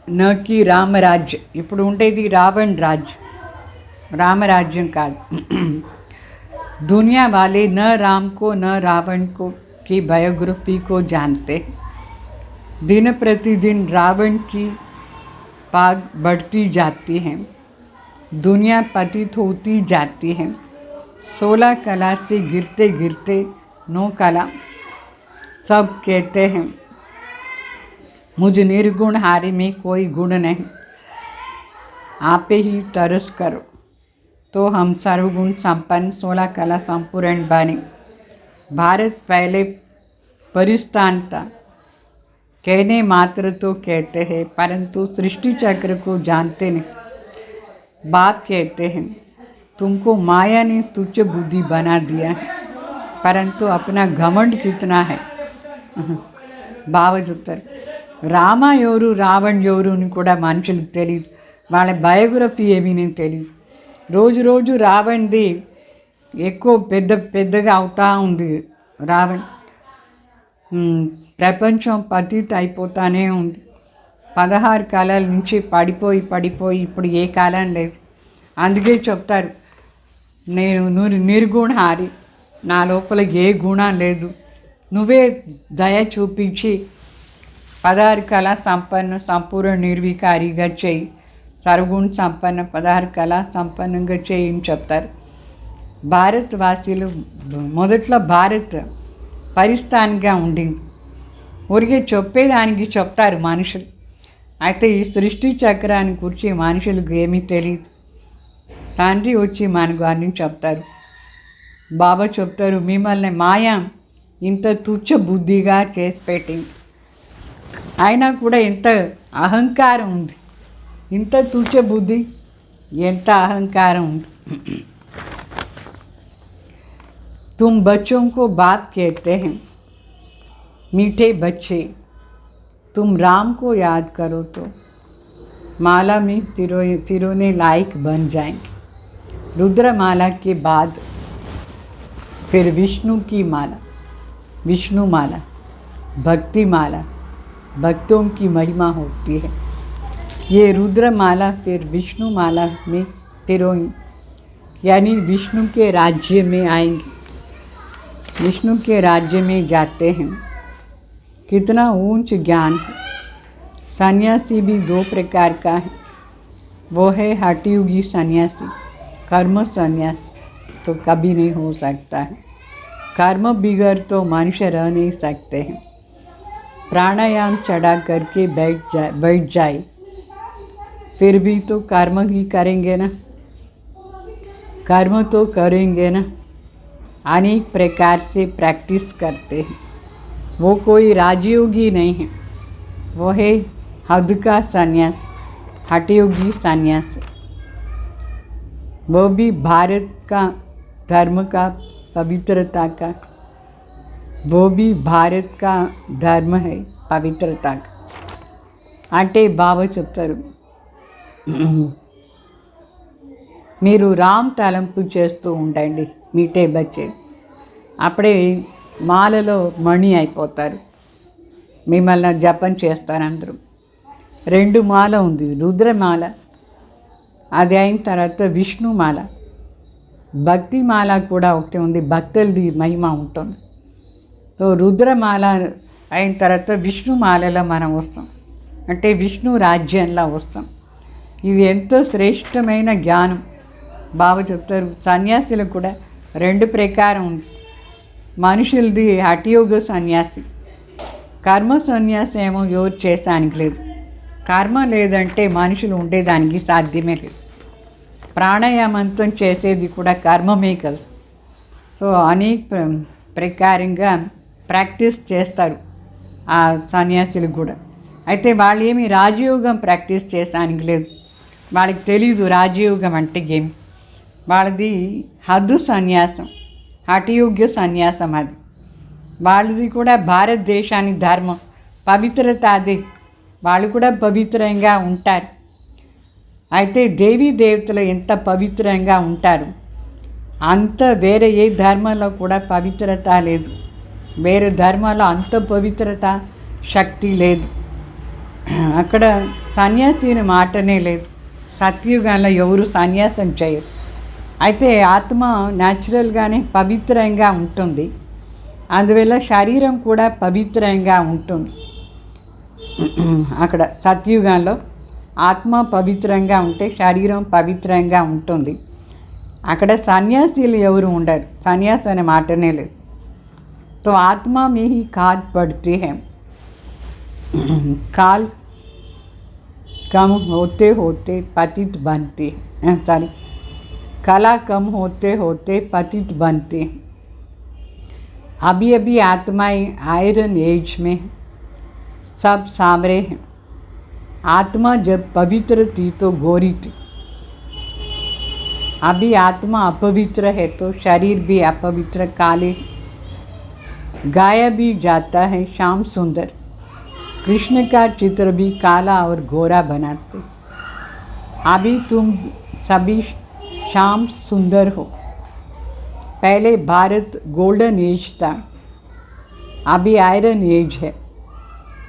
S2: నకి రామరాజ్య. ఇప్పుడు ఉండేది రావణ్ రాజ్యం, రామరాజ్యం కాదు. दुनिया वाले न राम को न रावण को की बायोग्राफी को जानते. दिन प्रतिदिन रावण की पाग बढ़ती जाती है, दुनिया पतित होती जाती है. 16 कला से गिरते गिरते 9 कला. सब कहते हैं मुझ निर्गुण हारे में कोई गुण नहीं, आपे ही तरस करो. तो हम सर्वगुण संपन्न 16 कला संपूर्ण बने. भारत पहले परिस्थान था, कहने मात्र तो कहते हैं परंतु सृष्टि चक्र को जानते नहीं. बाप कहते हैं तुमको माया ने तुच्छ बुद्धि बना दिया है परंतु अपना घमंड कितना है. బాబా చెప్తారు రామ ఎవరు రావణ్ ఎవరు అని కూడా మనుషులకు తెలియదు. వాళ్ళ బయోగ్రఫీ ఏమీ నేను తెలియదు. రోజు రోజు రావణ్ది ఎక్కువ పెద్దగా అవుతూ ఉంది. రావణ్ ప్రపంచం పతిత అయిపోతానే ఉంది. 16 కాలాల నుంచి పడిపోయి ఇప్పుడు ఏ కాలం లేదు. అందుకే చెప్తారు నేను నిర్గుణహారి, నా లోపల ఏ గుణం లేదు, నువ్వే దయ చూపించి 16 కళా సంపన్న సంపూర్ణ నిర్వికారిగా చేయి, సర్వగుణ సంపన్న 16 కళా సంపన్నంగా చేయని చెప్తారు. భారతవాసీలు మొదట్లో భారత్ పరిస్థానంగా ఉండింది. ఊరికే చెప్పేదానికి చెప్తారు మనుషులు. అయితే ఈ సృష్టి చక్రాన్ని గురించి మనుషులకు ఏమీ తెలియదు. తండ్రి వచ్చి మనకు అన్ని చెప్తారు. బాబా చెప్తారు మిమ్మల్ని మాయా ఇంత తుచ్చ బుద్ధిగా చేసి పెట్టింది. అయినా కూడా ఎంత అహంకారం ఉంది, ఇంత తుచ్చ బుద్ధి, ఎంత అహంకారం ఉంది. तुम बच्चों को बाप कहते हैं, मीठे बच्चे, तुम राम को याद करो तो माला में फिरोने लायक बन जाएंगे. रुद्रमाला के बाद फिर विष्णु की माला, विष्णु माला, भक्ति माला, भक्तों की महिमा होती है. ये रुद्रमाला फिर विष्णु माला में फिरोएंगे, यानी विष्णु के राज्य में आएंगे, विष्णु के राज्य में जाते हैं. कितना ऊंच ज्ञान है. सन्यासी भी 2 प्रकार का है. वो है हठयोगी सन्यासी, कर्म सन्यासी तो कभी नहीं हो सकता है. कर्म बिगड़ तो मनुष्य रह नहीं सकते हैं. प्राणायाम चढ़ा करके बैठ जाए फिर भी तो कर्म ही करेंगे ना, कर्म तो करेंगे ना. अनेक प्रकार से प्रैक्टिस करते हैं. वो कोई राजयोगी नहीं है, वो है हद का सन्यास, हठयोगी सन्यास. वो भी भारत का धर्म का पवित्रता का, वो भी भारत का धर्म है पवित्रता का. అంటే బాబా చెప్తారు మీరు రామ్ తలంపు చేస్తూ ఉండండి మీటే బచ్చే, అప్పుడే మాలలో మణి అయిపోతారు. మిమ్మల్ని జపం చేస్తారు అందరూ. 2 మాల ఉంది, రుద్రమాల అది అయిన తర్వాత విష్ణుమాల, భక్తిమాల కూడా ఒకటి ఉంది, భక్తులది మహిమ ఉంటుంది. సో రుద్రమాల అయిన తర్వాత విష్ణుమాలలో మనం వస్తాం, అంటే విష్ణు రాజ్యంలో వస్తాం. ఇది ఎంతో శ్రేష్టమైన జ్ఞానం. బాబా చెప్తారు సన్యాసులకు కూడా 2 ప్రకారం ఉంది. మనుషులది హఠయోగ సన్యాసి, కర్మ సన్యాసం ఏమో ఎవరు చేసానికి లేదు. కర్మ లేదంటే మనుషులు ఉండేదానికి సాధ్యమే లేదు. ప్రాణాయామంతో చేసేది కూడా కర్మమే కదా. సో అనేక ప్రకారంగా ప్రాక్టీస్ చేస్తారు ఆ సన్యాసులు కూడా. అయితే వాళ్ళు ఏమి రాజయోగం ప్రాక్టీస్ చేసానికి లేదు, వాళ్ళకి తెలీదు రాజయోగం అంటే ఏమి. వాళ్ళది హద్దు సన్యాసం, హఠయోగ్య సన్యాసం. అది వాళ్ళది కూడా భారతదేశానికి ధర్మం, పవిత్రత అదే. వాళ్ళు కూడా పవిత్రంగా ఉంటారు. అయితే దేవీ దేవతలు ఎంత పవిత్రంగా ఉంటారు అంత వేరే ఏ ధర్మంలో కూడా పవిత్రత లేదు. వేరే ధర్మాల్లో అంత పవిత్రత శక్తి లేదు. అక్కడ సన్యాసిని మాటనే లేదు. సత్యుగంలో ఎవరు సన్యాసం చేయరు. అయితే ఆత్మ న్యాచురల్గానే పవిత్రంగా ఉంటుంది, అందువల్ల శరీరం కూడా పవిత్రంగా ఉంటుంది. అక్కడ సత్యుగంలో ఆత్మ పవిత్రంగా ఉంటే శరీరం పవిత్రంగా ఉంటుంది. అక్కడ సన్యాసులు ఎవరు ఉండరు, సన్యాసి అనే మాటనే లేదు. तो आत्मा में ही खाद पड़ती है. काल कम होते होते पतित बनते हैं, कला कम होते होते पतित बनते हैं. अभी अभी आत्माएं आयरन एज में सब सांवरे हैं. आत्मा जब पवित्र थी तो गोरी थी. अभी आत्मा अपवित्र है तो शरीर भी अपवित्र काले. गाया भी जाता है श्याम सुंदर. कृष्ण का चित्र भी काला और गोरा बनाते. अभी तुम सभी श्याम सुंदर हो. पहले भारत गोल्डन एज था, अभी आयरन एज है.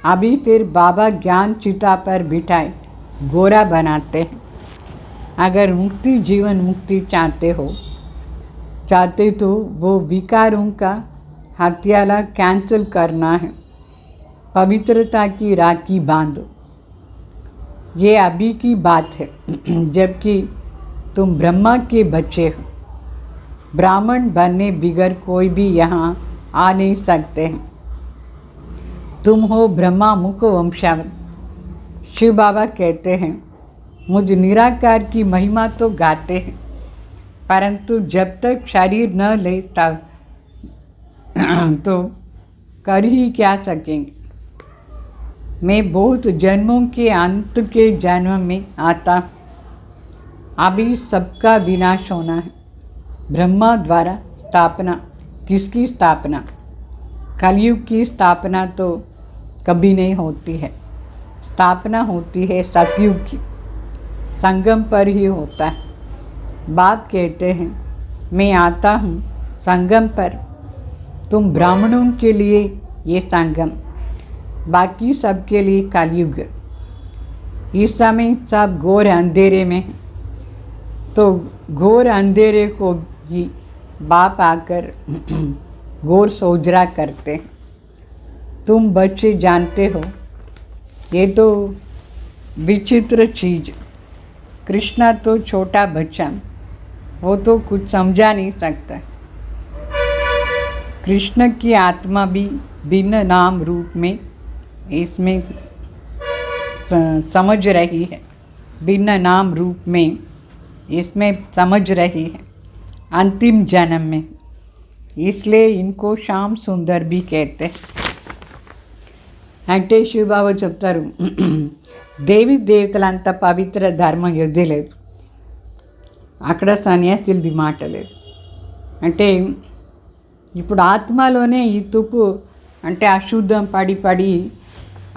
S2: अभी फिर बाबा ज्ञान चिता पर बिठाए गोरा बनाते हैं. अगर मुक्ति जीवन मुक्ति चाहते तो वो विकारों का हत्याला कैंसिल करना है. पवित्रता की राखी बांधो. ये अभी की बात है, जबकि तुम ब्रह्मा के बच्चे हो. ब्राह्मण बनने बिगर कोई भी यहाँ आ नहीं सकते हैं. तुम हो ब्रह्मा मुख वंशावल. शिव बाबा कहते हैं मुझ निराकार की महिमा तो गाते हैं, परंतु जब तक शरीर न ले तब तो कर ही क्या सकेंगे. मैं बहुत जन्मों के अंत के जन्म में आता. अभी सबका विनाश होना है. ब्रह्मा द्वारा स्थापना. किसकी स्थापना? कलयुग की स्थापना तो कभी नहीं होती है. स्थापना होती है सतयुग की, संगम पर ही होता है. बाप कहते हैं मैं आता हूँ संगम पर. तुम ब्राह्मणों के लिए ये संगम, बाकी सबके लिए कलयुग. इस समय सब घोर अंधेरे में हैं, तो घोर अंधेरे को भी बाप आकर घोर सोजरा करते हैं. तुम बच्चे जानते हो ये तो विचित्र चीज़. कृष्णा तो छोटा बच्चा, वो तो कुछ समझा नहीं सकता. कृष्ण की आत्मा भी भिन्न नाम रूप में इसमें समझ रही है. भिन्न नाम रूप में इसमें समझ रही है अंतिम जन्म में. इसलिए इनको श्याम सुंदर भी कहते हैं. అంటే శివబాబా చెప్తారు దేవి దేవతలంత పవిత్ర ధర్మం యుద్ధి లేదు, అక్కడ సన్యాసులది మాట లేదు. అంటే ఇప్పుడు ఆత్మలోనే ఈ తుప్పు అంటే అశుద్ధం పడి పడి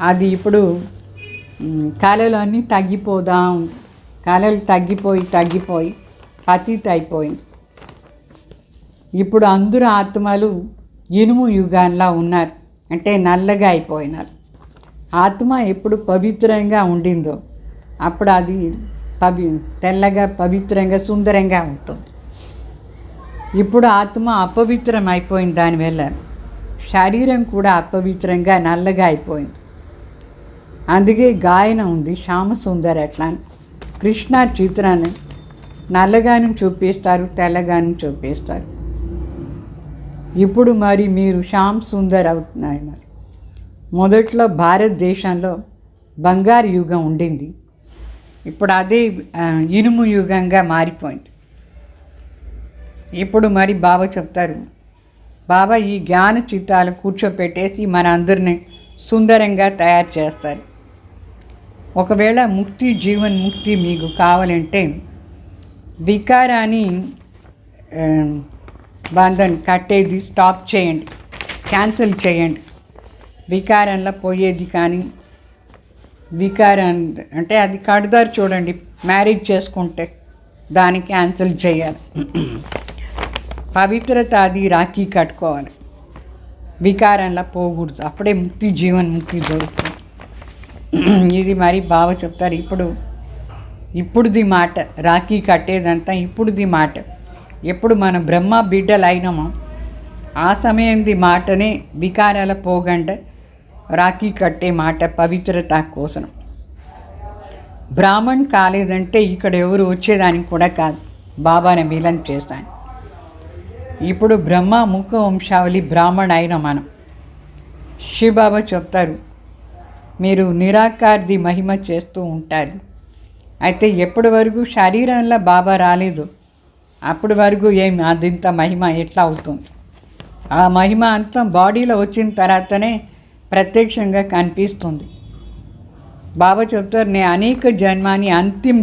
S2: అది ఇప్పుడు కళలు అన్నీ తగ్గిపోదాం, కళలు తగ్గిపోయి పతిత అయిపోయింది. ఇప్పుడు అందరూ ఆత్మలు ఇనుము యుగాల్లో ఉన్నారు, అంటే నల్లగా అయిపోయినారు. ఆత్మ ఎప్పుడు పవిత్రంగా ఉండిందో అప్పుడు అది తెల్లగా పవిత్రంగా సుందరంగా ఉంటుంది. ఇప్పుడు ఆత్మ అపవిత్రం అయిపోయింది, దానివల్ల శరీరం కూడా అపవిత్రంగా నల్లగా అయిపోయింది. అందుకే గాయన ఉంది శ్యామ సుందర్. అట్లా కృష్ణ చిత్రాన్ని నల్లగాను చూపిస్తారు, తెల్లగాను చూపిస్తారు. ఇప్పుడు మరి మీరు శ్యామ్ సుందర్ అవుతున్నాయి. మరి మొదట్లో భారతదేశంలో బంగారు యుగం ఉండింది, ఇప్పుడు అదే ఇనుము యుగంగా మారిపోయింది. ఇప్పుడు మరి బాబా చెప్తారు, బాబా ఈ జ్ఞాన చిత్తాలు కూర్చోపెట్టేసి మన అందరినీ సుందరంగా తయారు చేస్తారు. ఒకవేళ ముక్తి జీవన్ ముక్తి మీకు కావాలంటే వికారాన్ని బంధన్ కట్టేది స్టాప్ చేయండి, క్యాన్సిల్ చేయండి. వికారంలో పోయేది కానీ వికారం అంటే అది కడదారు చూడండి, మ్యారేజ్ చేసుకుంటే దాన్ని క్యాన్సిల్ చేయాలి. పవిత్రత అది రాఖీ కట్టుకోవాలి, వికారంలో పోకూడదు, అప్పుడే ముక్తి జీవన్ ముక్తి దొరుకుతుంది. ఇది మరి బావ చెప్తారు. ఇప్పుడుది మాట, రాఖీ కట్టేదంతా ఇప్పుడుది మాట. ఎప్పుడు మన బ్రహ్మ బిడ్డలు అయినామో ఆ సమయంది మాటనే వికారాల పోగండ రాఖీ కట్టే మాట, పవిత్రత కోసం. బ్రాహ్మణ్ కాలేదంటే ఇక్కడ ఎవరు వచ్చేదానికి కూడా కాదు, బాబాని మిలన్ చేశాను. ఇప్పుడు బ్రహ్మ ముఖ వంశావళి బ్రాహ్మణ్ అయిన మనం. శివబాబా చెప్తారు, మీరు నిరాకారది మహిమ చేస్తూ ఉంటారు. అయితే ఎప్పటి వరకు శరీరంలో బాబా రాలేదు అప్పటి వరకు ఏమి అదింత మహిమ ఎట్లా అవుతుంది? ఆ మహిమ అంతా బాడీలో వచ్చిన తర్వాతనే ప్రత్యక్షంగా కనిపిస్తుంది. బాబా చెప్తారు, నేను అనేక జన్మాని అంతిమ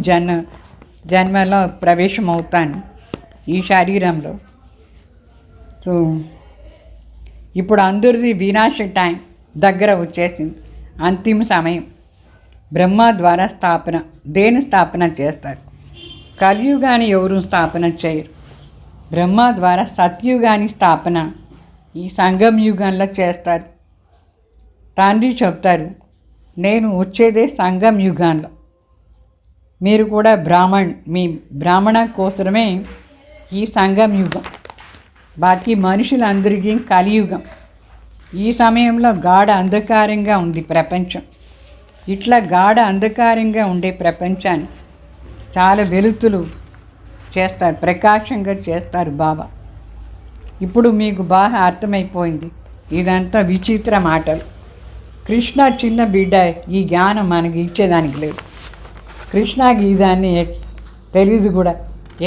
S2: జన్మలో ప్రవేశం అవుతాను ఈ శరీరంలో. సో ఇప్పుడు అందరిది వినాశ టైం దగ్గర వచ్చేసింది, అంతిమ సమయం. బ్రహ్మ ద్వారా స్థాపన, దేని స్థాపన చేస్తారు? కలియుగాని ఎవరు స్థాపన చేయరు. బ్రహ్మ ద్వారా సత్యుగాని స్థాపన ఈ సంగం యుగంలో చేస్తారు. తండ్రి చెప్తారు, నేను వచ్చేదే సంగం యుగంలో. మీరు కూడా మీ బ్రాహ్మణ కోసమే ఈ సంగం యుగం. బాకీ మనుషులందరికీ కలియుగం. ఈ సమయంలో గాఢ అంధకారంగా ఉంది ప్రపంచం. ఇట్లా గాఢ అంధకారంగా ఉండే ప్రపంచాన్ని చాలా వెలుతులు చేస్తారు, ప్రకాశంగా చేస్తారు బాబా. ఇప్పుడు మీకు బాగా అర్థమైపోయింది, ఇదంతా విచిత్ర మాటలు. కృష్ణ చిన్న బిడ్డ, ఈ జ్ఞానం మనకి ఇచ్చేదానికి లేదు. కృష్ణకి ఇదాన్ని తెలీదు కూడా,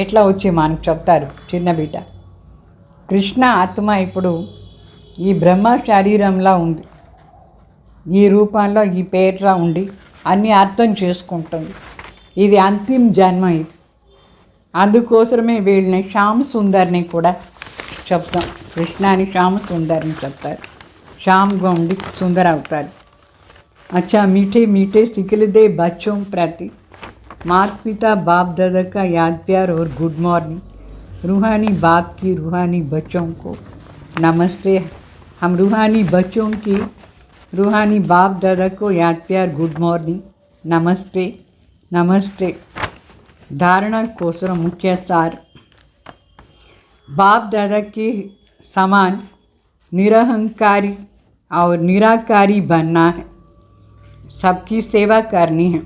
S2: ఎట్లా వచ్చి మనకు చెప్తారు చిన్న బిడ్డ. కృష్ణ ఆత్మ ఇప్పుడు ఈ బ్రహ్మ శరీరంలో ఉంది, ఈ రూపంలో ఈ పేరులో ఉండి అన్నీ అర్థం చేసుకుంటుంది. ఇది అంతిమ జన్మ. ఇది అందుకోసమే వీళ్ళని శ్యామ సుందర్ని కూడా చెప్తాం. కృష్ణాని శ్యామ సుందర్ని చెప్తారు, శ్యామ్గా ఉండి సుందర్ అవుతారు. अच्छा मीठे मीठे सिकलदे बच्चों प्रति माता पिता बाप दादा का याद प्यार और गुड मॉर्निंग. रूहानी बाप की रूहानी बच्चों को नमस्ते. हम रूहानी बच्चों की रूहानी बाप दादा को याद प्यार गुड मॉर्निंग, नमस्ते नमस्ते. धारणा कोसर मुख्य सार, बाप दादा के समान निरहंकारी और निराकारी बनना है, सबकी सेवा करनी है.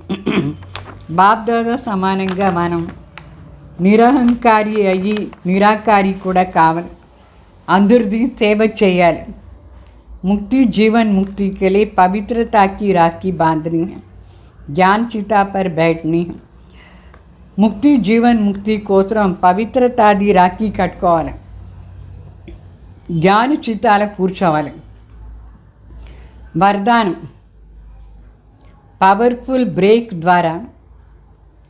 S2: బాప్ దాదా సమానంగా మనం నిరహంకారి అయ్యి నిరాకారి కూడా కావాలి, అందరిది సేవ చేయాలి. मुक्ति जीवन मुक्ति के लिए पवित्रता की राखी बांधनी है, ज्ञान चिता पर बैठनी है. मुक्ति जीवन मुक्ति कोसరం పవిత్రతాది రాఖీ కట్టుకోవాలి, జ్ఞాన చితాల కూర్చోవాలి. वरदान, पावरफुल ब्रेक द्वारा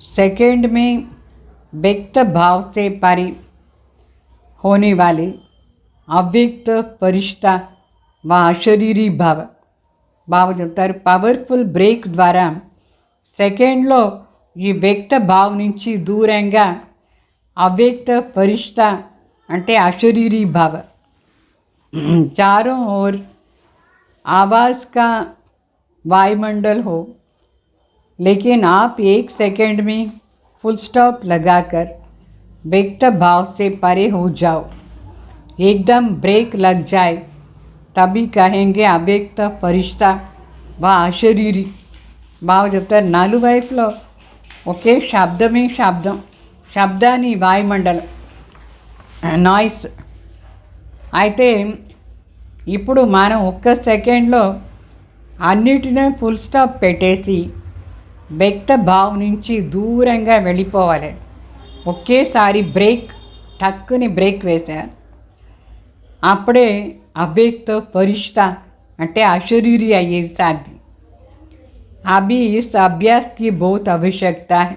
S2: सेकंड में व्यक्त भाव से परे होने वाले अव्यक्त फरिश्ता व अशरीरी भाव. బాబా చెప్తారు, పవర్ఫుల్ బ్రేక్ ద్వారా సెకండ్లో ఈ వ్యక్త భావ నుంచి దూరంగా अव्यक्त फरिश्ता అంటే अशरीरी भाव चारों ओर आवाज़ का वायुमंडल हो, लेकिन आप एक सेकंड में फुल स्टॉप लगाकर व्यक्त भाव से परे हो जाओ। एकदम ब्रेक लग जाए तभी कहेंगे अव्यक्त फरिश्ता व अशरीरी బాగా చెప్తారు. నాలుగు వైపులో ఒకే శబ్దమే శబ్దాన్ని వాయుమండలం నాయిస్. అయితే ఇప్పుడు మనం ఒక్క సెకండ్లో అన్నిటినీ ఫుల్ స్టాప్ పెట్టేసి వ్యక్త భావం నుంచి దూరంగా వెళ్ళిపోవాలి. ఒకేసారి బ్రేక్ టక్కుని బ్రేక్ వేశారు. అప్పుడే अव्यक्त फरिश्ता అంటే अशरीरी अయ్యేది साथी। अभी इस अभ्यास की बहुत आवश्यकता है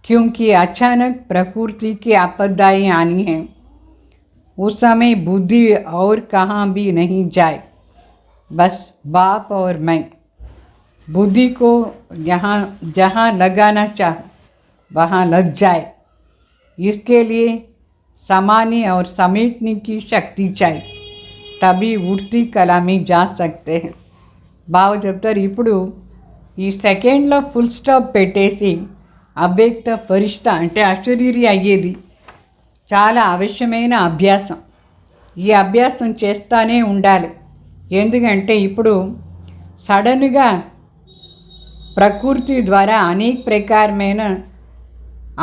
S2: क्योंकि अचानक प्रकृति की आपदाएं आनी हैं। उस समय बुद्धि और कहाँ भी नहीं जाए, बस बाप और मैं बुद्धि को यहाँ जहाँ लगाना चाहे वहाँ लग जाए। इसके लिए समाने और समेटने की शक्ति चाहिए, तभी उड़ती कला में जा सकते हैं। బాగా చెప్తారు. ఇప్పుడు ఈ సెకండ్లో ఫుల్ స్టాప్ పెట్టేసి అవ్యక్త ఫరిష్తా అంటే అశరీరి అయ్యేది చాలా అవశ్యమైన అభ్యాసం. ఈ అభ్యాసం చేస్తూనే ఉండాలి. ఎందుకంటే ఇప్పుడు సడన్గా ప్రకృతి ద్వారా అనేక ప్రకారమైన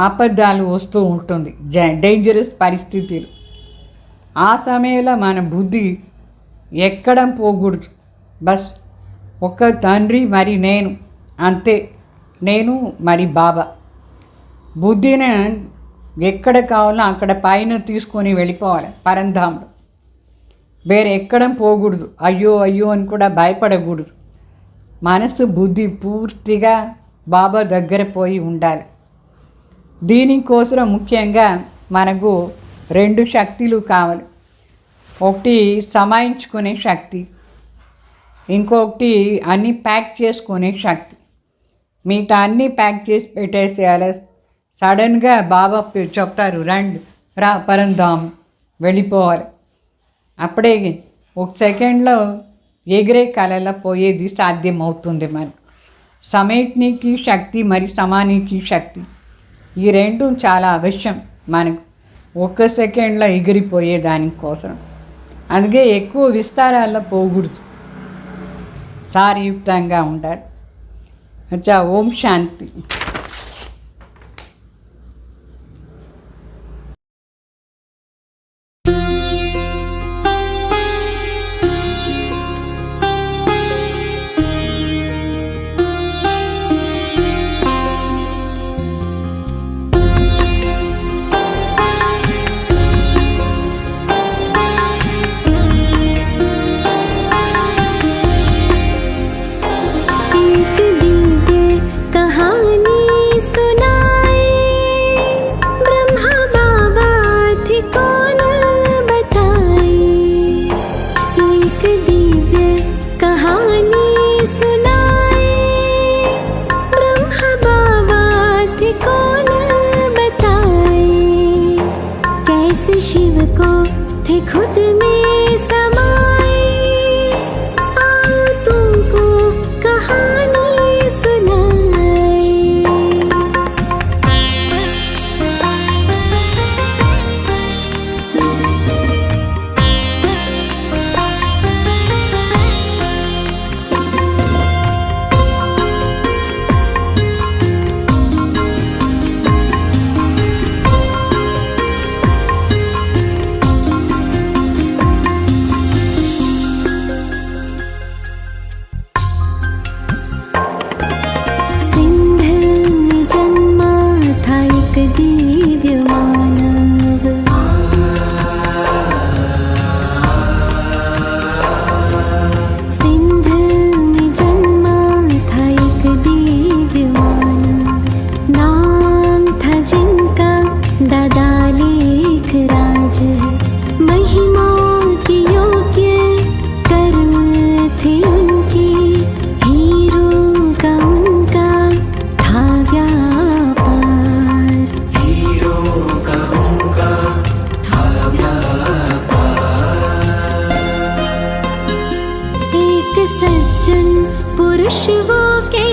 S2: ఆపదాలు వస్తూ ఉంటుంది, డేంజరస్ పరిస్థితులు. ఆ సమయంలో మన బుద్ధి ఎక్కడం పోకూడదు. బస్ ఒక తండ్రి మరి నేను, అంతే. నేను మరి బాబా. బుద్ధిని ఎక్కడ కావాలో అక్కడ పైన తీసుకొని వెళ్ళిపోవాలి పరంధాముడు. వేరే ఎక్కడం పోకూడదు. అయ్యో అయ్యో అని కూడా భయపడకూడదు. మనసు బుద్ధి పూర్తిగా బాబా దగ్గర పోయి ఉండాలి. దీనికోసం ముఖ్యంగా మనకు 2 శక్తులు కావాలి. ఒకటి సమాయించుకునే శక్తి, ఇంకొకటి అన్నీ ప్యాక్ చేసుకునే శక్తి. మిగతా అన్నీ ప్యాక్ చేసి పెట్టేసేయాలి. సడన్గా బాబా చెప్తారు రండి రా పరంధామ్ వెళ్ళిపోవాలి. అప్పుడే ఒక సెకండ్లో ఎగిరే కళలో పోయేది సాధ్యమవుతుంది. మనకు సಮೇట్నికి శక్తి మరి సమానికి శక్తి ఈ 2 చాలా అవశ్యం మనకు ఒక్క సెకండ్లో ఎగిరిపోయే దానికోసం. అందుకే ఎక్కువ విస్తారాల్లో పోకూడదు, సారయుక్తంగా ఉండాలి. అచ్చా, ఓం శాంతి.
S1: सज्जन पुरुष वो के